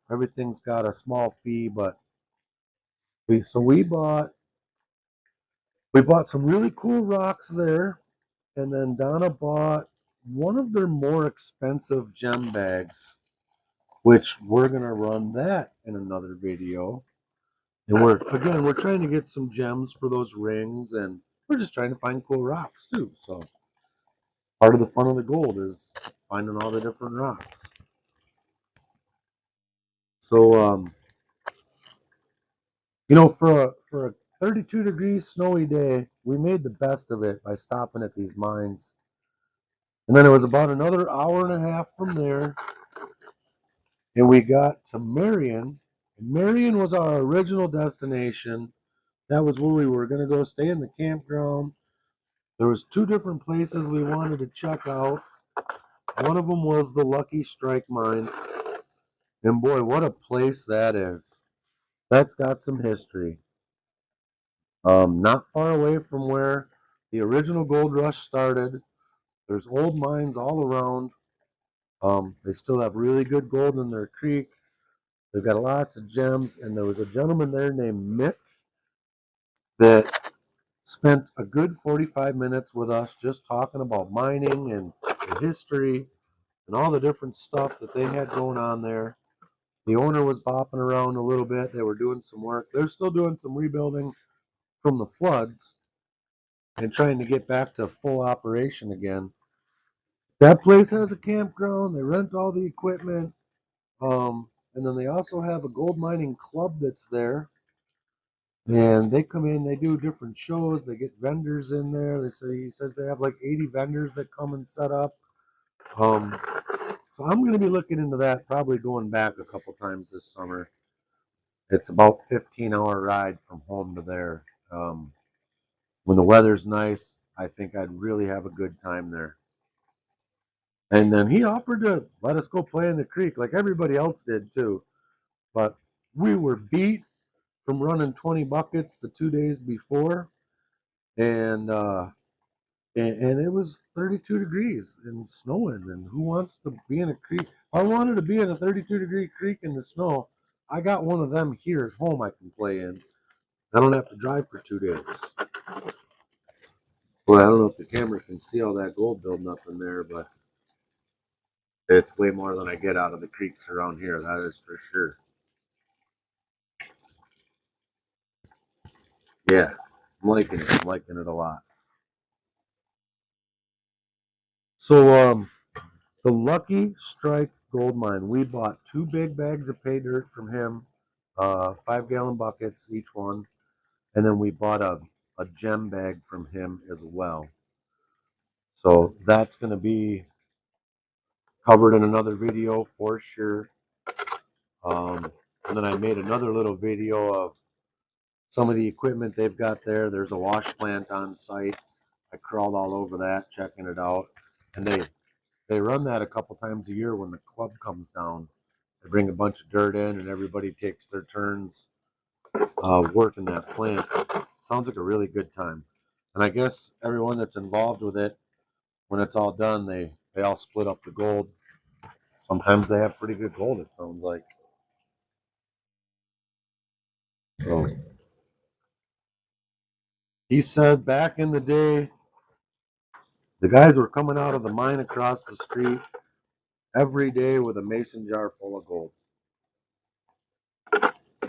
Everything's got a small fee, but we bought some really cool rocks there, and then Donna bought one of their more expensive gem bags, which we're gonna run that in another video. And we're trying to get some gems for those rings, and we're just trying to find cool rocks too. So part of the fun of the gold is finding all the different rocks. So for a 32 degree snowy day, we made the best of it by stopping at these mines. And then it was about another hour and a half from there, and we got to Marion. And Marion was our original destination. That was where we were going to go stay in the campground. There was 2 different places we wanted to check out. One of them was the Lucky Strike Mine. And boy, what a place that is. That's got some history. Not far away from where the original gold rush started. There's old mines all around. They still have really good gold in their creek. They've got lots of gems, and there was a gentleman there named Mick that spent a good 45 minutes with us just talking about mining and the history and all the different stuff that they had going on there. The owner was bopping around a little bit. They were doing some work. They're still doing some rebuilding from the floods and trying to get back to full operation again. That place has a campground. They rent all the equipment. And then they also have a gold mining club that's there. And they come in, they do different shows. They get vendors in there. He says they have like 80 vendors that come and set up. Um, so I'm going to be looking into that, probably going back a couple times this summer. It's about 15-hour ride from home to there. When the weather's nice, I think I'd really have a good time there. And then he offered to let us go play in the creek like everybody else did too. But we were beat from running 20 buckets the 2 days before, and it was 32 degrees and snowing. And who wants to be in a creek? I wanted to be in a 32-degree creek in the snow. I got one of them here at home I can play in. I don't have to drive for 2 days. Well, I don't know if the camera can see all that gold building up in there, but it's way more than I get out of the creeks around here. That is for sure. Yeah, I'm liking it. I'm liking it a lot. So, the Lucky Strike gold mine. We bought 2 big bags of pay dirt from him, 5-gallon buckets each one, and then we bought a gem bag from him as well. So that's going to be covered in another video for sure. And then I made another little video of some of the equipment they've got there. There's a wash plant on site. I crawled all over that, checking it out. And they run that a couple times a year when the club comes down. They bring a bunch of dirt in, and everybody takes their turns working that plant. Sounds like a really good time. And I guess everyone that's involved with it, when it's all done, they all split up the gold. Sometimes they have pretty good gold, it sounds like. So he said back in the day, the guys were coming out of the mine across the street every day with a mason jar full of gold.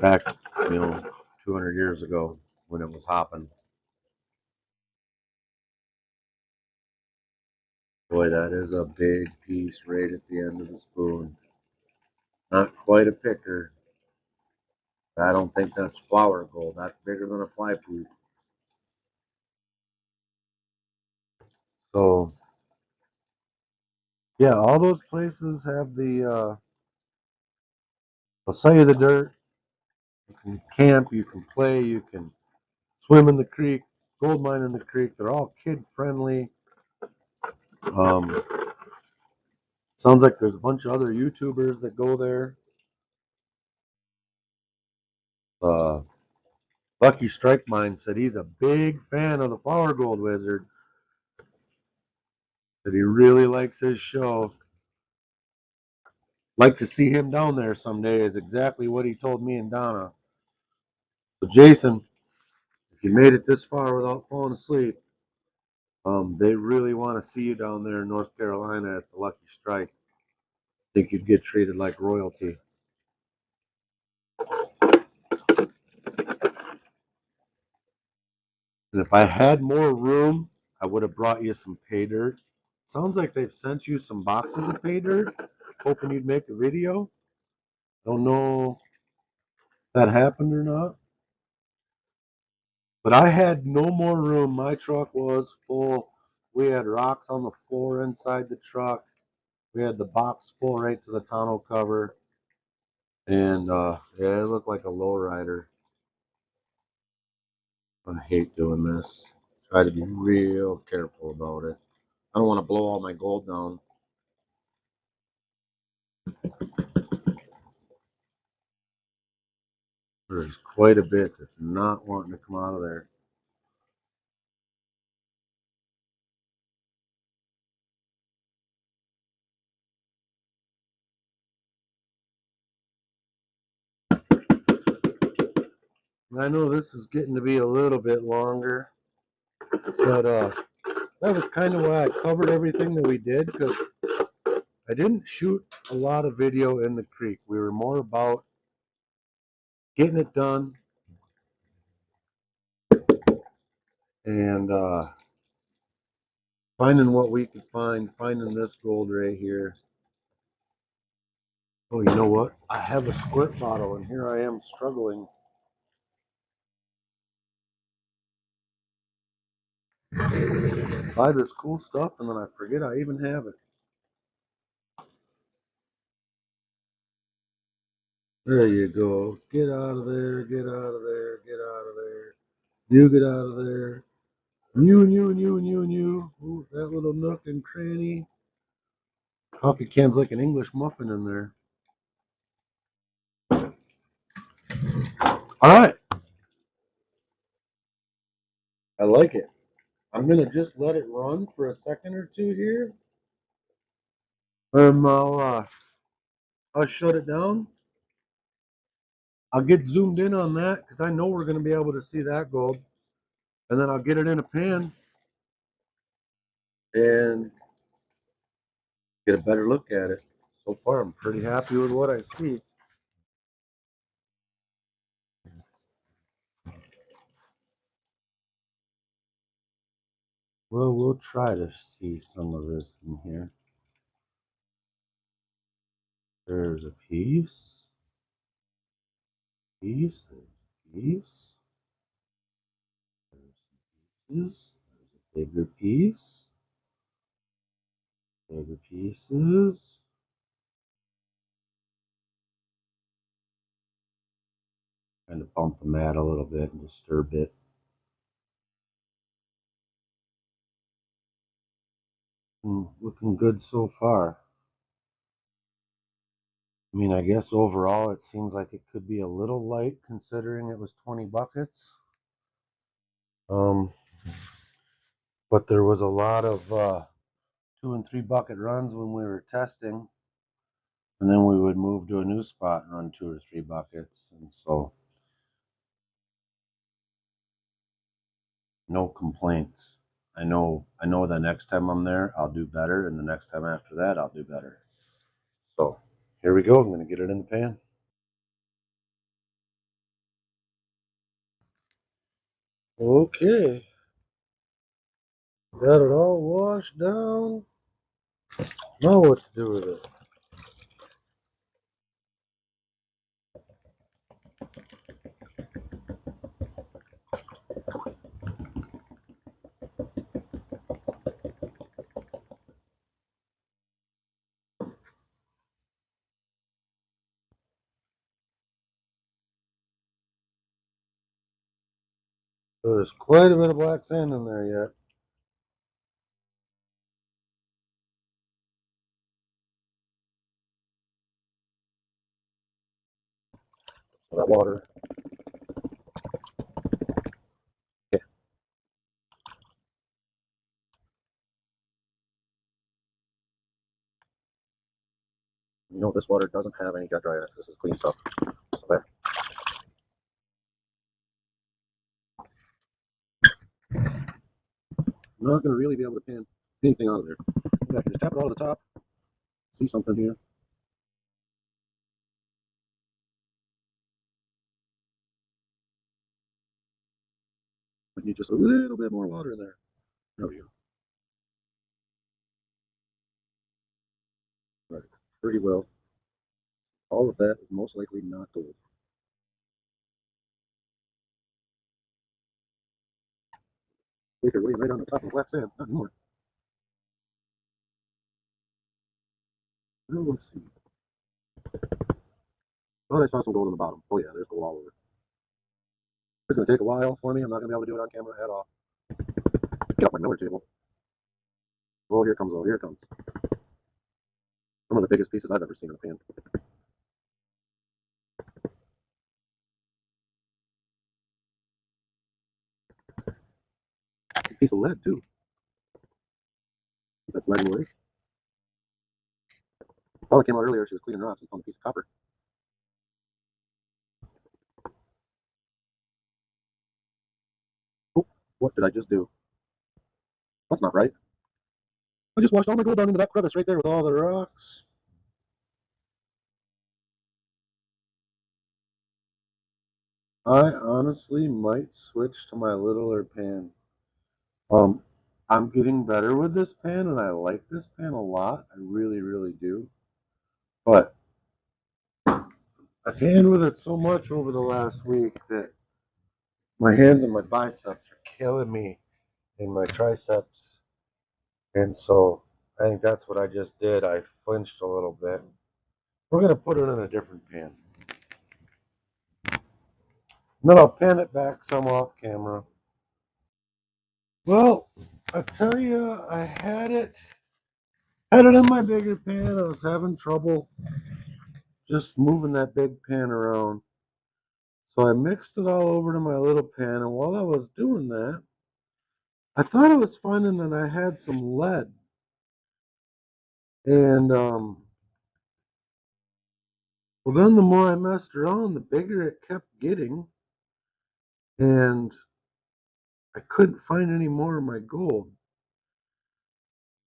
Back, 200 years ago when it was hopping. Boy, that is a big piece right at the end of the spoon. Not quite a picker. I don't think that's flour gold. That's bigger than a fly poop. So, yeah, all those places have they'll sell you the dirt. You can camp, you can play, you can swim in the creek, gold mine in the creek. They're all kid friendly. Um, Sounds like there's a bunch of other YouTubers that go there. Uh, Lucky Strike Mine said he's a big fan of the Flower Gold Wizard. That he really likes his show. Like to see him down there someday is exactly what he told me and Donna. So Jason, if you made it this far without falling asleep, they really want to see you down there in North Carolina at the Lucky Strike. I think you'd get treated like royalty. And if I had more room, I would have brought you some pay dirt. Sounds like they've sent you some boxes of pay dirt, hoping you'd make a video. Don't know if that happened or not. But I had no more room. My truck was full. We had rocks on the floor inside the truck. We had the box full right to the tonneau cover. And yeah, it looked like a lowrider. I hate doing this. Try to be real careful about it. I don't want to blow all my gold down. There's quite a bit that's not wanting to come out of there. And I know this is getting to be a little bit longer, but that was kind of why I covered everything that we did, because I didn't shoot a lot of video in the creek. We were more about getting it done and finding what we could find, finding this gold right here. Oh, you know what? I have a squirt bottle, and here I am struggling. Buy this cool stuff, and then I forget I even have it. There you go. Get out of there, get out of there, get out of there. You get out of there. You. Ooh, that little nook and cranny. Coffee can's like an English muffin in there. All right. I like it. I'm going to just let it run for a second or two here. I'll shut it down. I'll get zoomed in on that because I know we're going to be able to see that gold. And then I'll get it in a pan and get a better look at it. So far, I'm pretty happy with what I see. Well, we'll try to see some of this in here. There's a piece, there's a piece, there's some pieces, there's a bigger piece, bigger pieces. Kind of bump the mat a little bit and disturb it. Looking good so far. I mean, I guess overall it seems like it could be a little light considering it was 20 buckets. But there was a lot of 2 and 3 bucket runs when we were testing, and then we would move to a new spot and run 2 or 3 buckets, and so no complaints. I know the next time I'm there I'll do better, and the next time after that I'll do better. So here we go. I'm going to get it in the pan. Okay, got it all washed down. Now what to do with it? There's quite a bit of black sand in there yet. That water. Okay. You know, this water doesn't have any jet dry in it. This is clean stuff. So there. I'm not going to really be able to pan anything out of there. Yeah, I can just tap it out of the top. See something here. We need just a little bit more water in there. There we go. Right. Pretty well. All of that is most likely not gold. Later, laying right on the top of the black sand. Not anymore. Well, let's see. Thought I saw some gold on the bottom. Oh yeah, there's gold all over. It's going to take a while for me. I'm not going to be able to do it on camera at all. Get off my miller table. Oh, here comes, here it comes. Some of the biggest pieces I've ever seen in a pan. A piece of lead, too. That's lead and lead. While it came out earlier, she was cleaning rocks and found a piece of copper. Oh, what did I just do? That's not right. I just washed all my gold down into that crevice right there with all the rocks. I honestly might switch to my littler pan. I'm getting better with this pan, and I like this pan a lot. I really, really do. But I panned with it so much over the last week that my hands and my biceps are killing me, and my triceps. And so I think that's what I just did. I flinched a little bit. We're going to put it in a different pan. And then I'll pan it back some off camera. Well, I tell you, I had it in my bigger pan. I was having trouble just moving that big pan around. So I mixed it all over to my little pan, and while I was doing that, I thought I was finding that I had some lead. And well, then the more I messed around, the bigger it kept getting, and I couldn't find any more of my gold.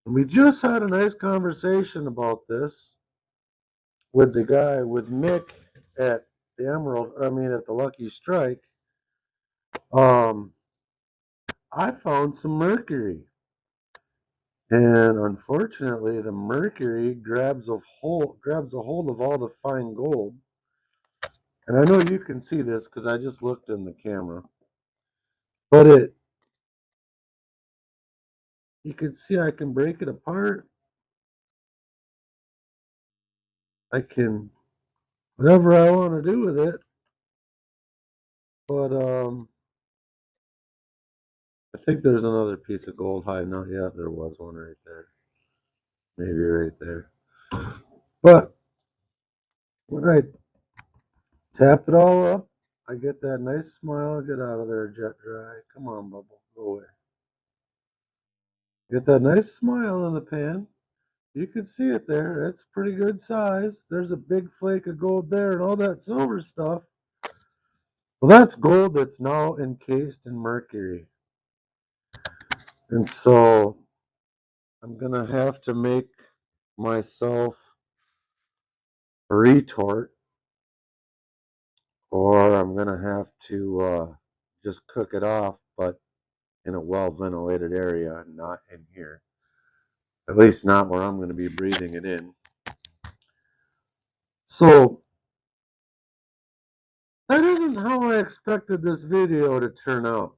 We just had a nice conversation about this with the guy, with Mick at the at the Lucky Strike. Um, I found some mercury. And unfortunately, the mercury grabs a hold of all the fine gold. And I know you can see this because I just looked in the camera. But you can see I can break it apart. I can, whatever I want to do with it. But I think there's another piece of gold hiding out. Yeah, there was one right there. Maybe right there. But when I tap it all up, I get that nice smile. Get out of there, jet dry. Come on, Bubble. Go away. Get that nice smile in the pan. You can see it there. It's pretty good size. There's a big flake of gold there and all that silver stuff. Well, that's gold that's now encased in mercury. And so I'm going to have to make myself a retort, or I'm going to have to just cook it off, but in a well ventilated area, not in here. At least not where I'm going to be breathing it in. So that isn't how I expected this video to turn out.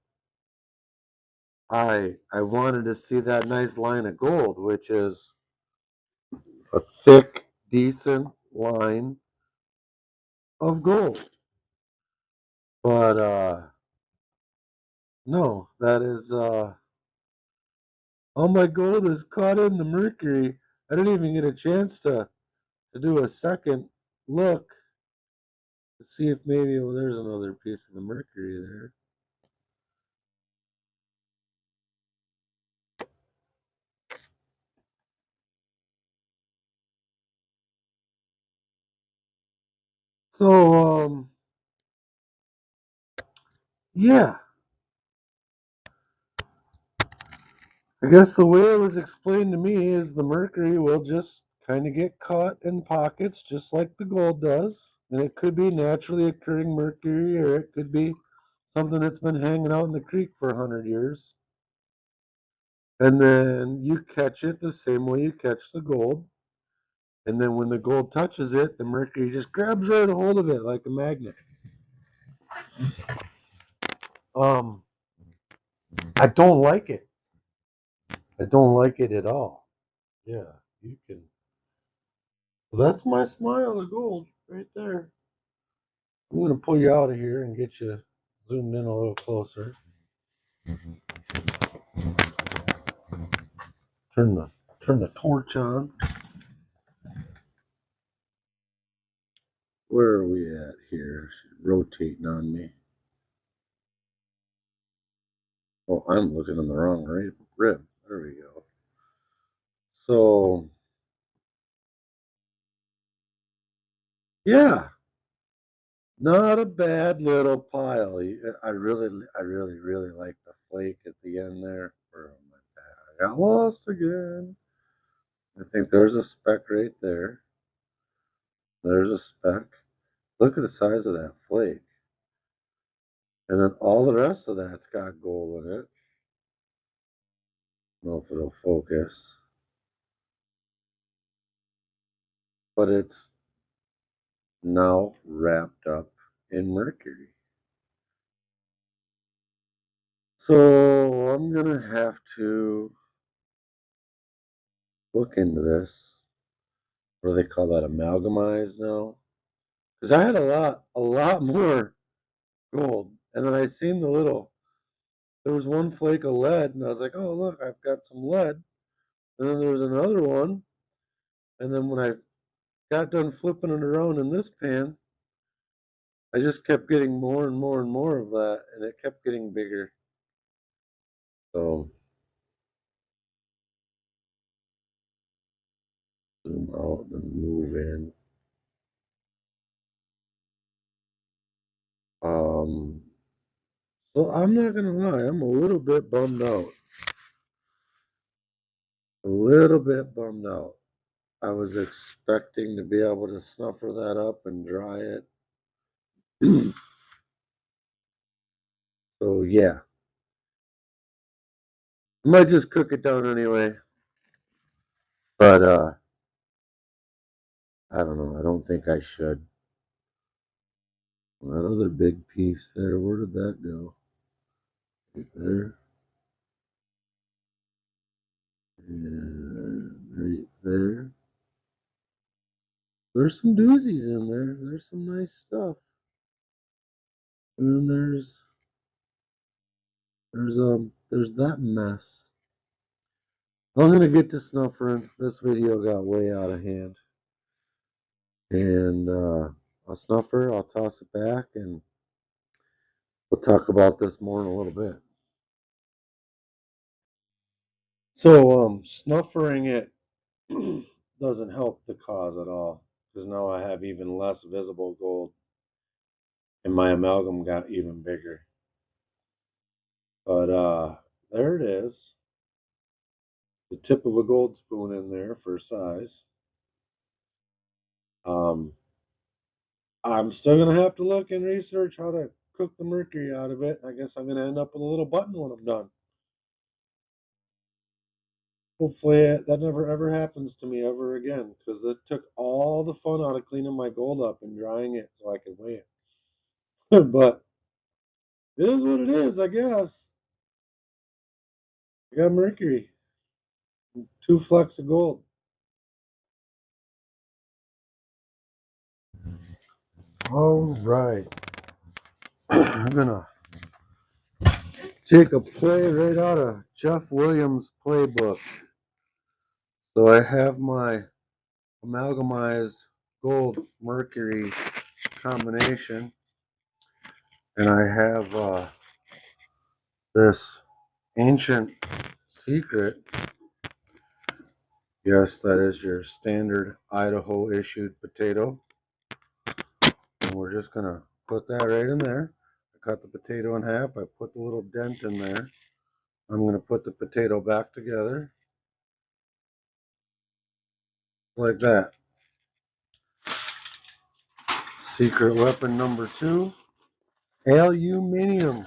I wanted to see that nice line of gold, which is a thick, decent line of gold. But no, that is all my gold is caught in the mercury. I didn't even get a chance to do a second look to see if maybe, well, there's another piece of the mercury there. So yeah, I guess the way it was explained to me is the mercury will just kind of get caught in pockets just like the gold does. And it could be naturally occurring mercury, or it could be something that's been hanging out in the creek for 100 years. And then you catch it the same way you catch the gold. And then when the gold touches it, the mercury just grabs right a hold of it like a magnet. Um, I don't like it. I don't like it at all. Yeah, you can. Well, that's my smile of gold right there. I'm going to pull you out of here and get you zoomed in a little closer. Turn the torch on. Where are we at here? She's rotating on me. Oh, I'm looking in the wrong rib. There we go. So, yeah, not a bad little pile. I really like the flake at the end there. Where am I? I got lost again. I think there's a speck right there. There's a speck. Look at the size of that flake. And then all the rest of that's got gold in it. I don't know if it'll focus. But it's now wrapped up in mercury. So I'm going to have to look into this. What do they call that? Amalgamize now? Because I had a lot more gold. And then I seen there was one flake of lead, and I was like, oh, look, I've got some lead. And then there was another one. And then when I got done flipping it around in this pan, I just kept getting more and more and more of that, and it kept getting bigger. So zoom out and move in. Um, so I'm not gonna lie, I'm a little bit bummed out. a little bit bummed out. I was expecting to be able to snuffer that up and dry it. So yeah, I might just cook it down anyway. But I don't know. I don't think I should. That other big piece there, where did that go? Right there. And right there. There's some doozies in there. There's some nice stuff. And then there's that mess. I'm gonna get to snuffering. This video got way out of hand. And I'll snuffer, I'll toss it back, and we'll talk about this more in a little bit. So snuffering it doesn't help the cause at all, because now I have even less visible gold and my amalgam got even bigger. But there it is. The tip of a gold spoon in there for size. I'm still gonna have to look and research how to cook the mercury out of it. I guess I'm gonna end up with a little button when I'm done. Hopefully that never ever happens to me ever again, because it took all the fun out of cleaning my gold up and drying it so I could weigh it. But it is what it is, I guess. I got mercury, 2 flecks of gold. All right. I'm gonna take a play right out of Jeff Williams' playbook. So I have my amalgamized gold mercury combination, and I have this ancient secret. Yes, that is your standard Idaho issued potato. And we're just gonna put that right in there. I cut the potato in half. I put the little dent in there. I'm gonna put the potato back together like that. Secret weapon number 2, aluminium.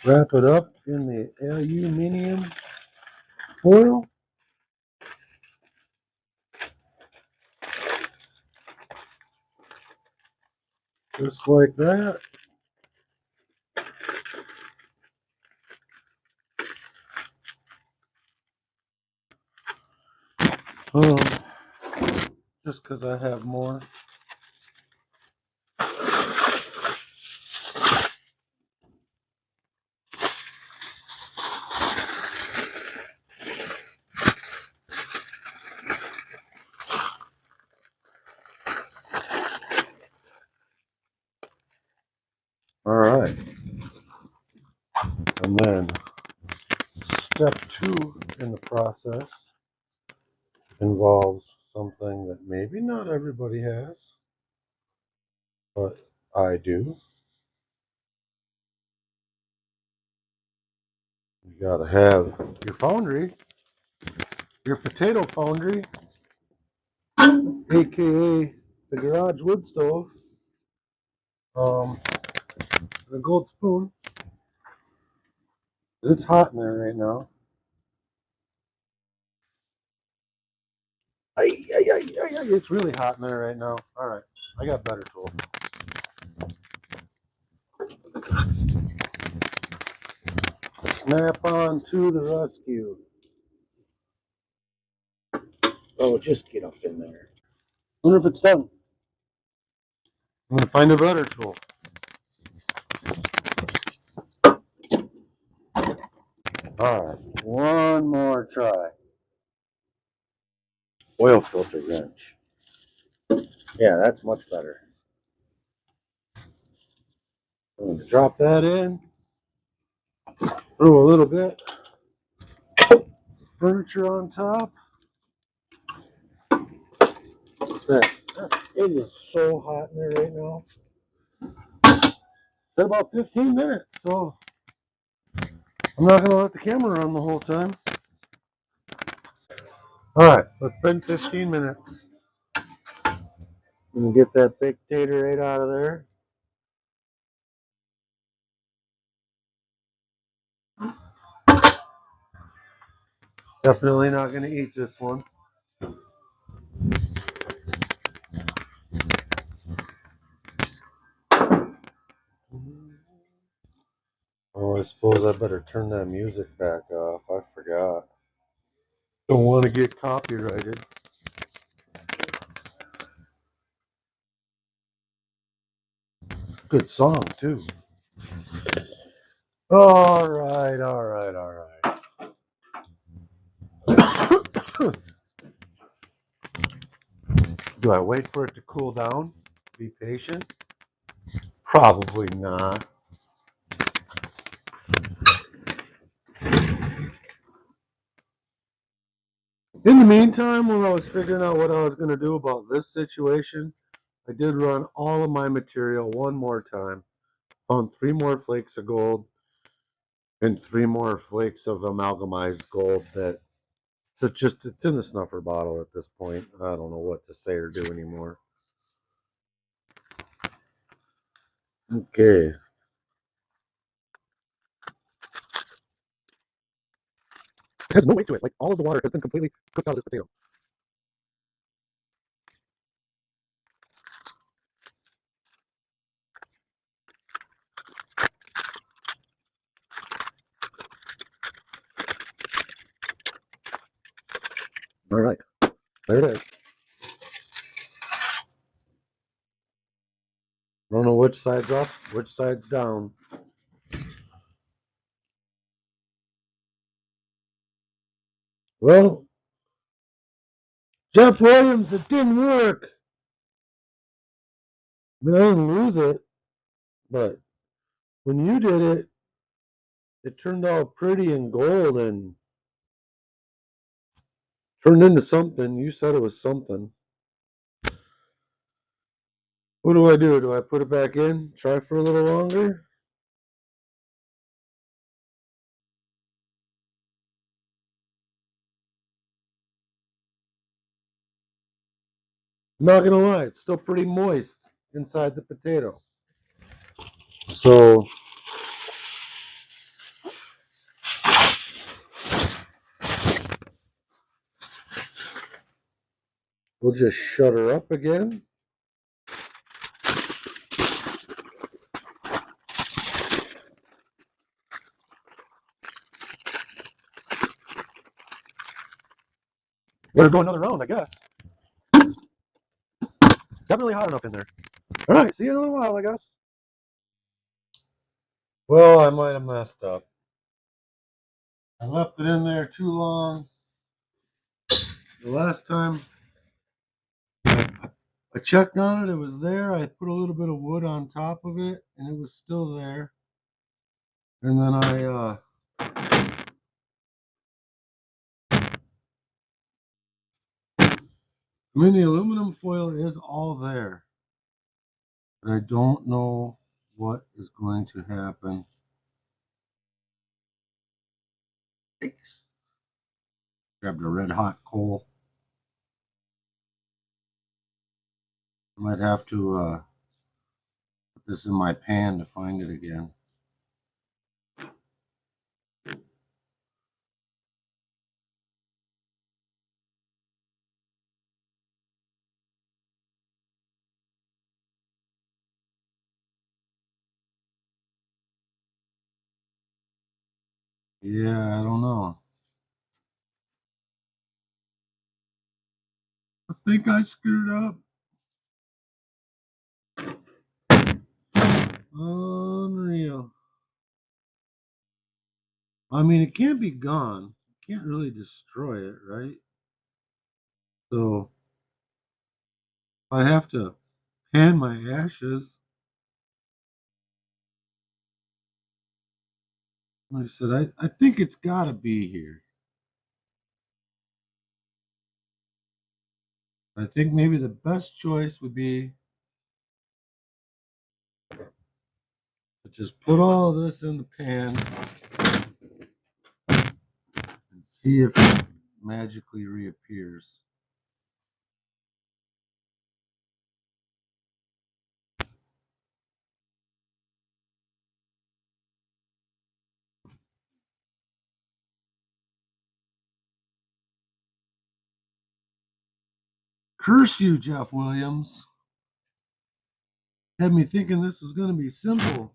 Wrap it up in the aluminium foil. Just like that. Um, just because I have more. All right. And then step 2 in the process involves something that maybe not everybody has, but I do. You gotta have your foundry, your potato foundry, aka the garage wood stove, the gold spoon. It's hot in there right now. It's really hot in there right now. All right, I got better tools. Snap on to the rescue. Oh, just get up in there. Wonder if it's done. I'm gonna find a better tool. All right, one more try. Oil filter wrench. Yeah, that's much better. I'm gonna drop that in. Throw a little bit furniture on top. What's that? It is so hot in there right now. It's been about 15 minutes, so I'm not gonna let the camera run the whole time. Alright, so it's been 15 minutes. I'm gonna get that baked tater right out of there. Definitely not gonna eat this one. Oh, I suppose I better turn that music back off. I forgot. Don't want to get copyrighted. It's a good song, too. All right, all right, all right. Do I wait for it to cool down? Be patient? Probably not. In the meantime, while I was figuring out what I was going to do about this situation, I did run all of my material one more time. Found 3 more flakes of gold and 3 more flakes of amalgamized gold that so it's in the snuffer bottle at this point. I don't know what to say or do anymore. Okay. It has no weight to it. Like all of the water has been completely cooked out of this potato. All right. There it is. I don't know which side's up, which side's down. Well, Jeff Williams, it didn't work. I mean, I didn't lose it, but when you did it, it turned out pretty and gold and turned into something. You said it was something. What do I do? Do I put it back in? Try for a little longer? I'm not gonna lie, it's still pretty moist inside the potato. So we'll just shut her up again. Better go another round, I guess. It's definitely hot enough in there. All right, see you in a little while, I guess. Well, I might have messed up. I left it in there too long. The last time I checked on it, it was there. I put a little bit of wood on top of it, and it was still there. And then I mean, the aluminum foil is all there. But I don't know what is going to happen. Thanks. Grabbed a red hot coal. I might have to put this in my pan to find it again. Yeah, I don't know. I think I screwed up. Unreal. I mean, it can't be gone. You can't really destroy it, right? So I have to pan my ashes. Like I said, I think it's got to be here. I think maybe the best choice would be to just put all of this in the pan and see if it magically reappears. Curse you, Jeff Williams. Had me thinking this was going to be simple.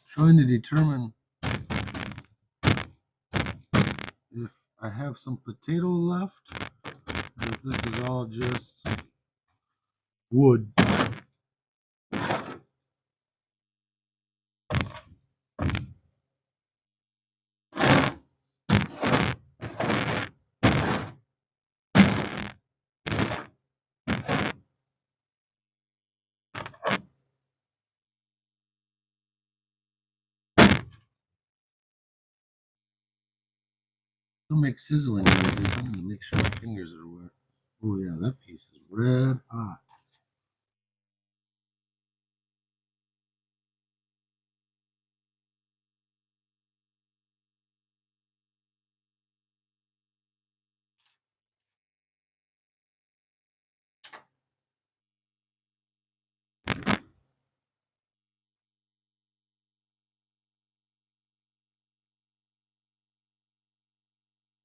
Trying to determine if I have some potato left, or if this is all just wood. It'll make sizzling noises. I'm going to make sure my fingers are wet. Oh yeah, that piece is red hot.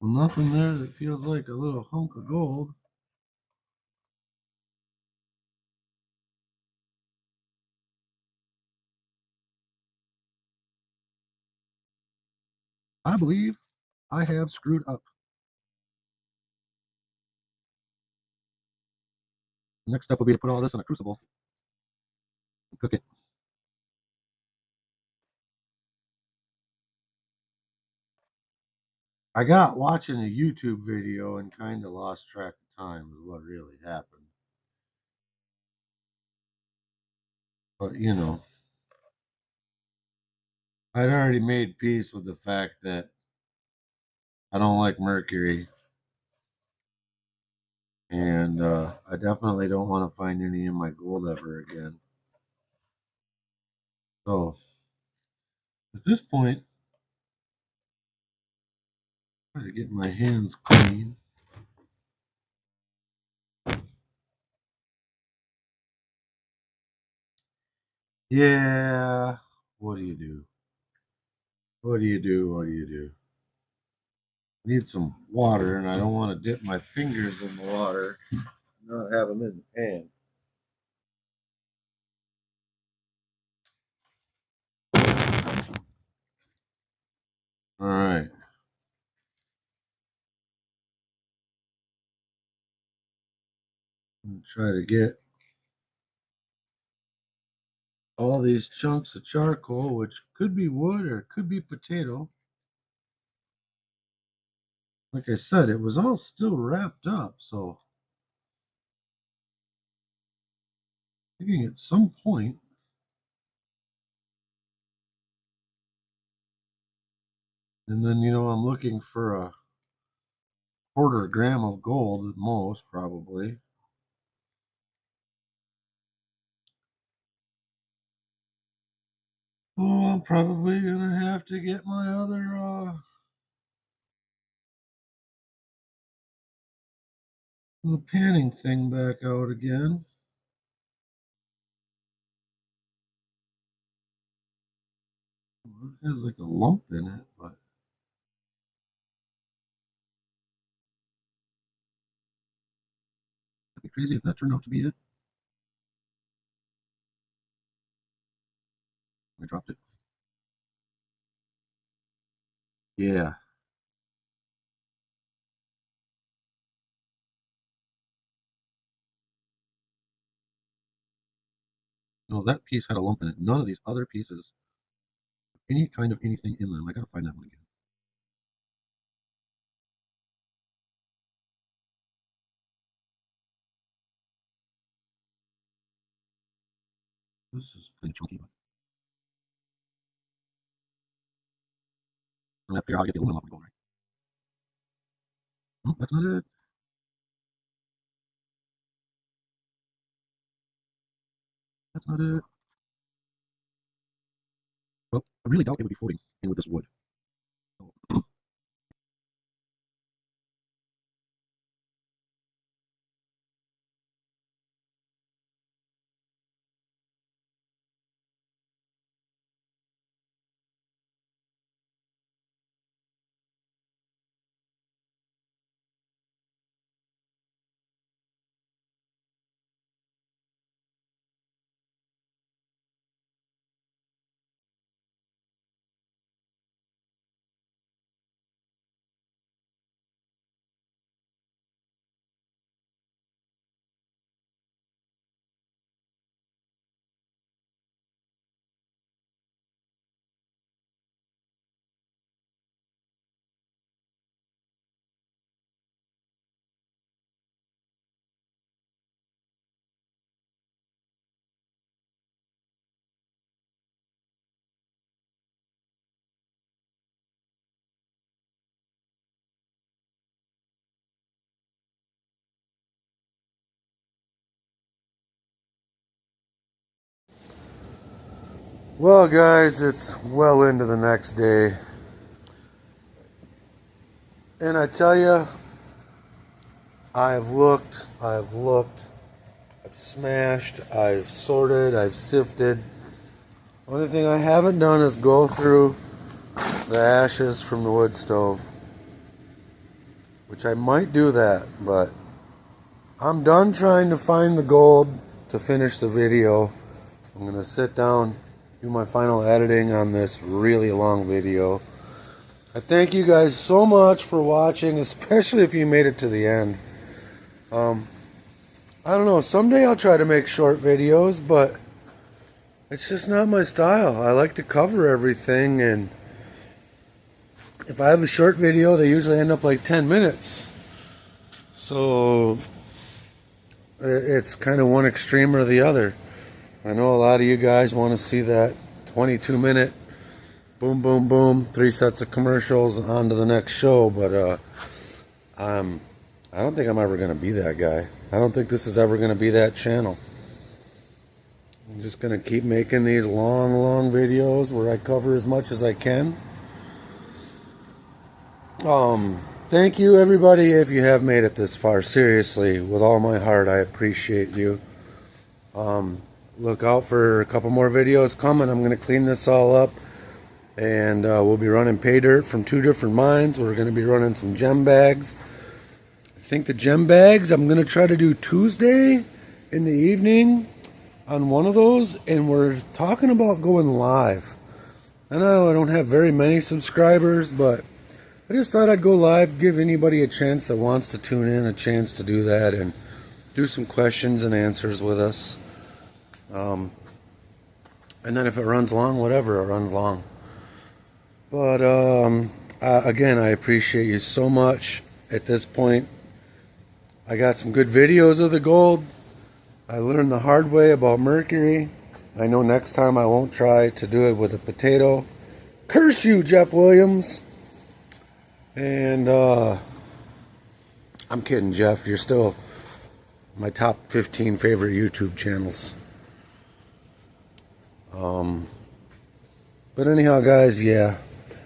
Well, nothing there that feels like a little hunk of gold. I believe I have screwed up. Next step will be to put all this in a crucible and cook it. I got watching a YouTube video and kind of lost track of time is what really happened. But you know, I'd already made peace with the fact that I don't like mercury, and I definitely don't want to find any in my gold ever again. So at this point, try to get my hands clean. Yeah, what do you do? What do you do? What do you do? I need some water, and I don't want to dip my fingers in the water, not have them in the pan. All right. I'm gonna try to get all these chunks of charcoal, which could be wood or it could be potato. Like I said, it was all still wrapped up, so thinking at some point, and then I'm looking for a quarter gram of gold at most, probably. Oh, I'm probably gonna have to get my other the panning thing back out again. It has like a lump in it, but it'd be crazy if that turned out to be it. I dropped it. Yeah. No, that piece had a lump in it. None of these other pieces, any kind of anything in them. I gotta find that one again. This is pretty chunky, but I'm gonna have to figure out how to get the aluminum off the gold, right? Oh, that's not it. That's not it. Well, I really doubt they would be floating in with this wood. Well, guys, it's well into the next day. And I tell you, I've looked, I've smashed, I've sorted, I've sifted. Only thing I haven't done is go through the ashes from the wood stove, which I might do that, but I'm done trying to find the gold to finish the video. I'm going to sit down, do my final editing on this really long video. I thank you guys so much for watching, especially if you made it to the end. I don't know, someday I'll try to make short videos, but it's just not my style. I like to cover everything, and if I have a short video, they usually end up like 10 minutes. So it's kind of one extreme or the other. I know a lot of you guys want to see that 22-minute boom, boom, boom, 3 sets of commercials on to the next show, but I don't think I'm ever going to be that guy. I don't think this is ever going to be that channel. I'm just going to keep making these long videos where I cover as much as I can. Thank you, everybody, if you have made it this far. Seriously, with all my heart, I appreciate you. Look out for a couple more videos coming. I'm going to clean this all up, and we'll be running pay dirt from 2 different mines. We're going to be running some gem bags. I think the gem bags I'm going to try to do Tuesday in the evening on one of those, and we're talking about going live. I know I don't have very many subscribers, but I just thought I'd go live, give anybody a chance that wants to tune in a chance to do that and do some questions and answers with us. And then if it runs long, whatever, it runs long. But again, I appreciate you so much. At this point, I got some good videos of the gold. I learned the hard way about Mercury. I know next time I won't try to do it with a potato. Curse you, Jeff Williams. And I'm kidding, Jeff. You're still my top 15 favorite YouTube channels. But anyhow, guys, yeah,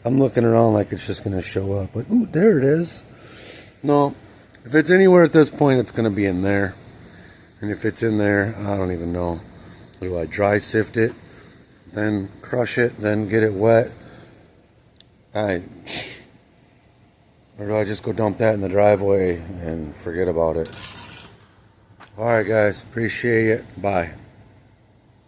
I'm looking around like it's just going to show up. But, ooh, there it is. No, if it's anywhere at this point, it's going to be in there. And if it's in there, I don't even know. Do I dry sift it, then crush it, then get it wet? Or do I just go dump that in the driveway and forget about it? Alright, guys, appreciate it. Bye.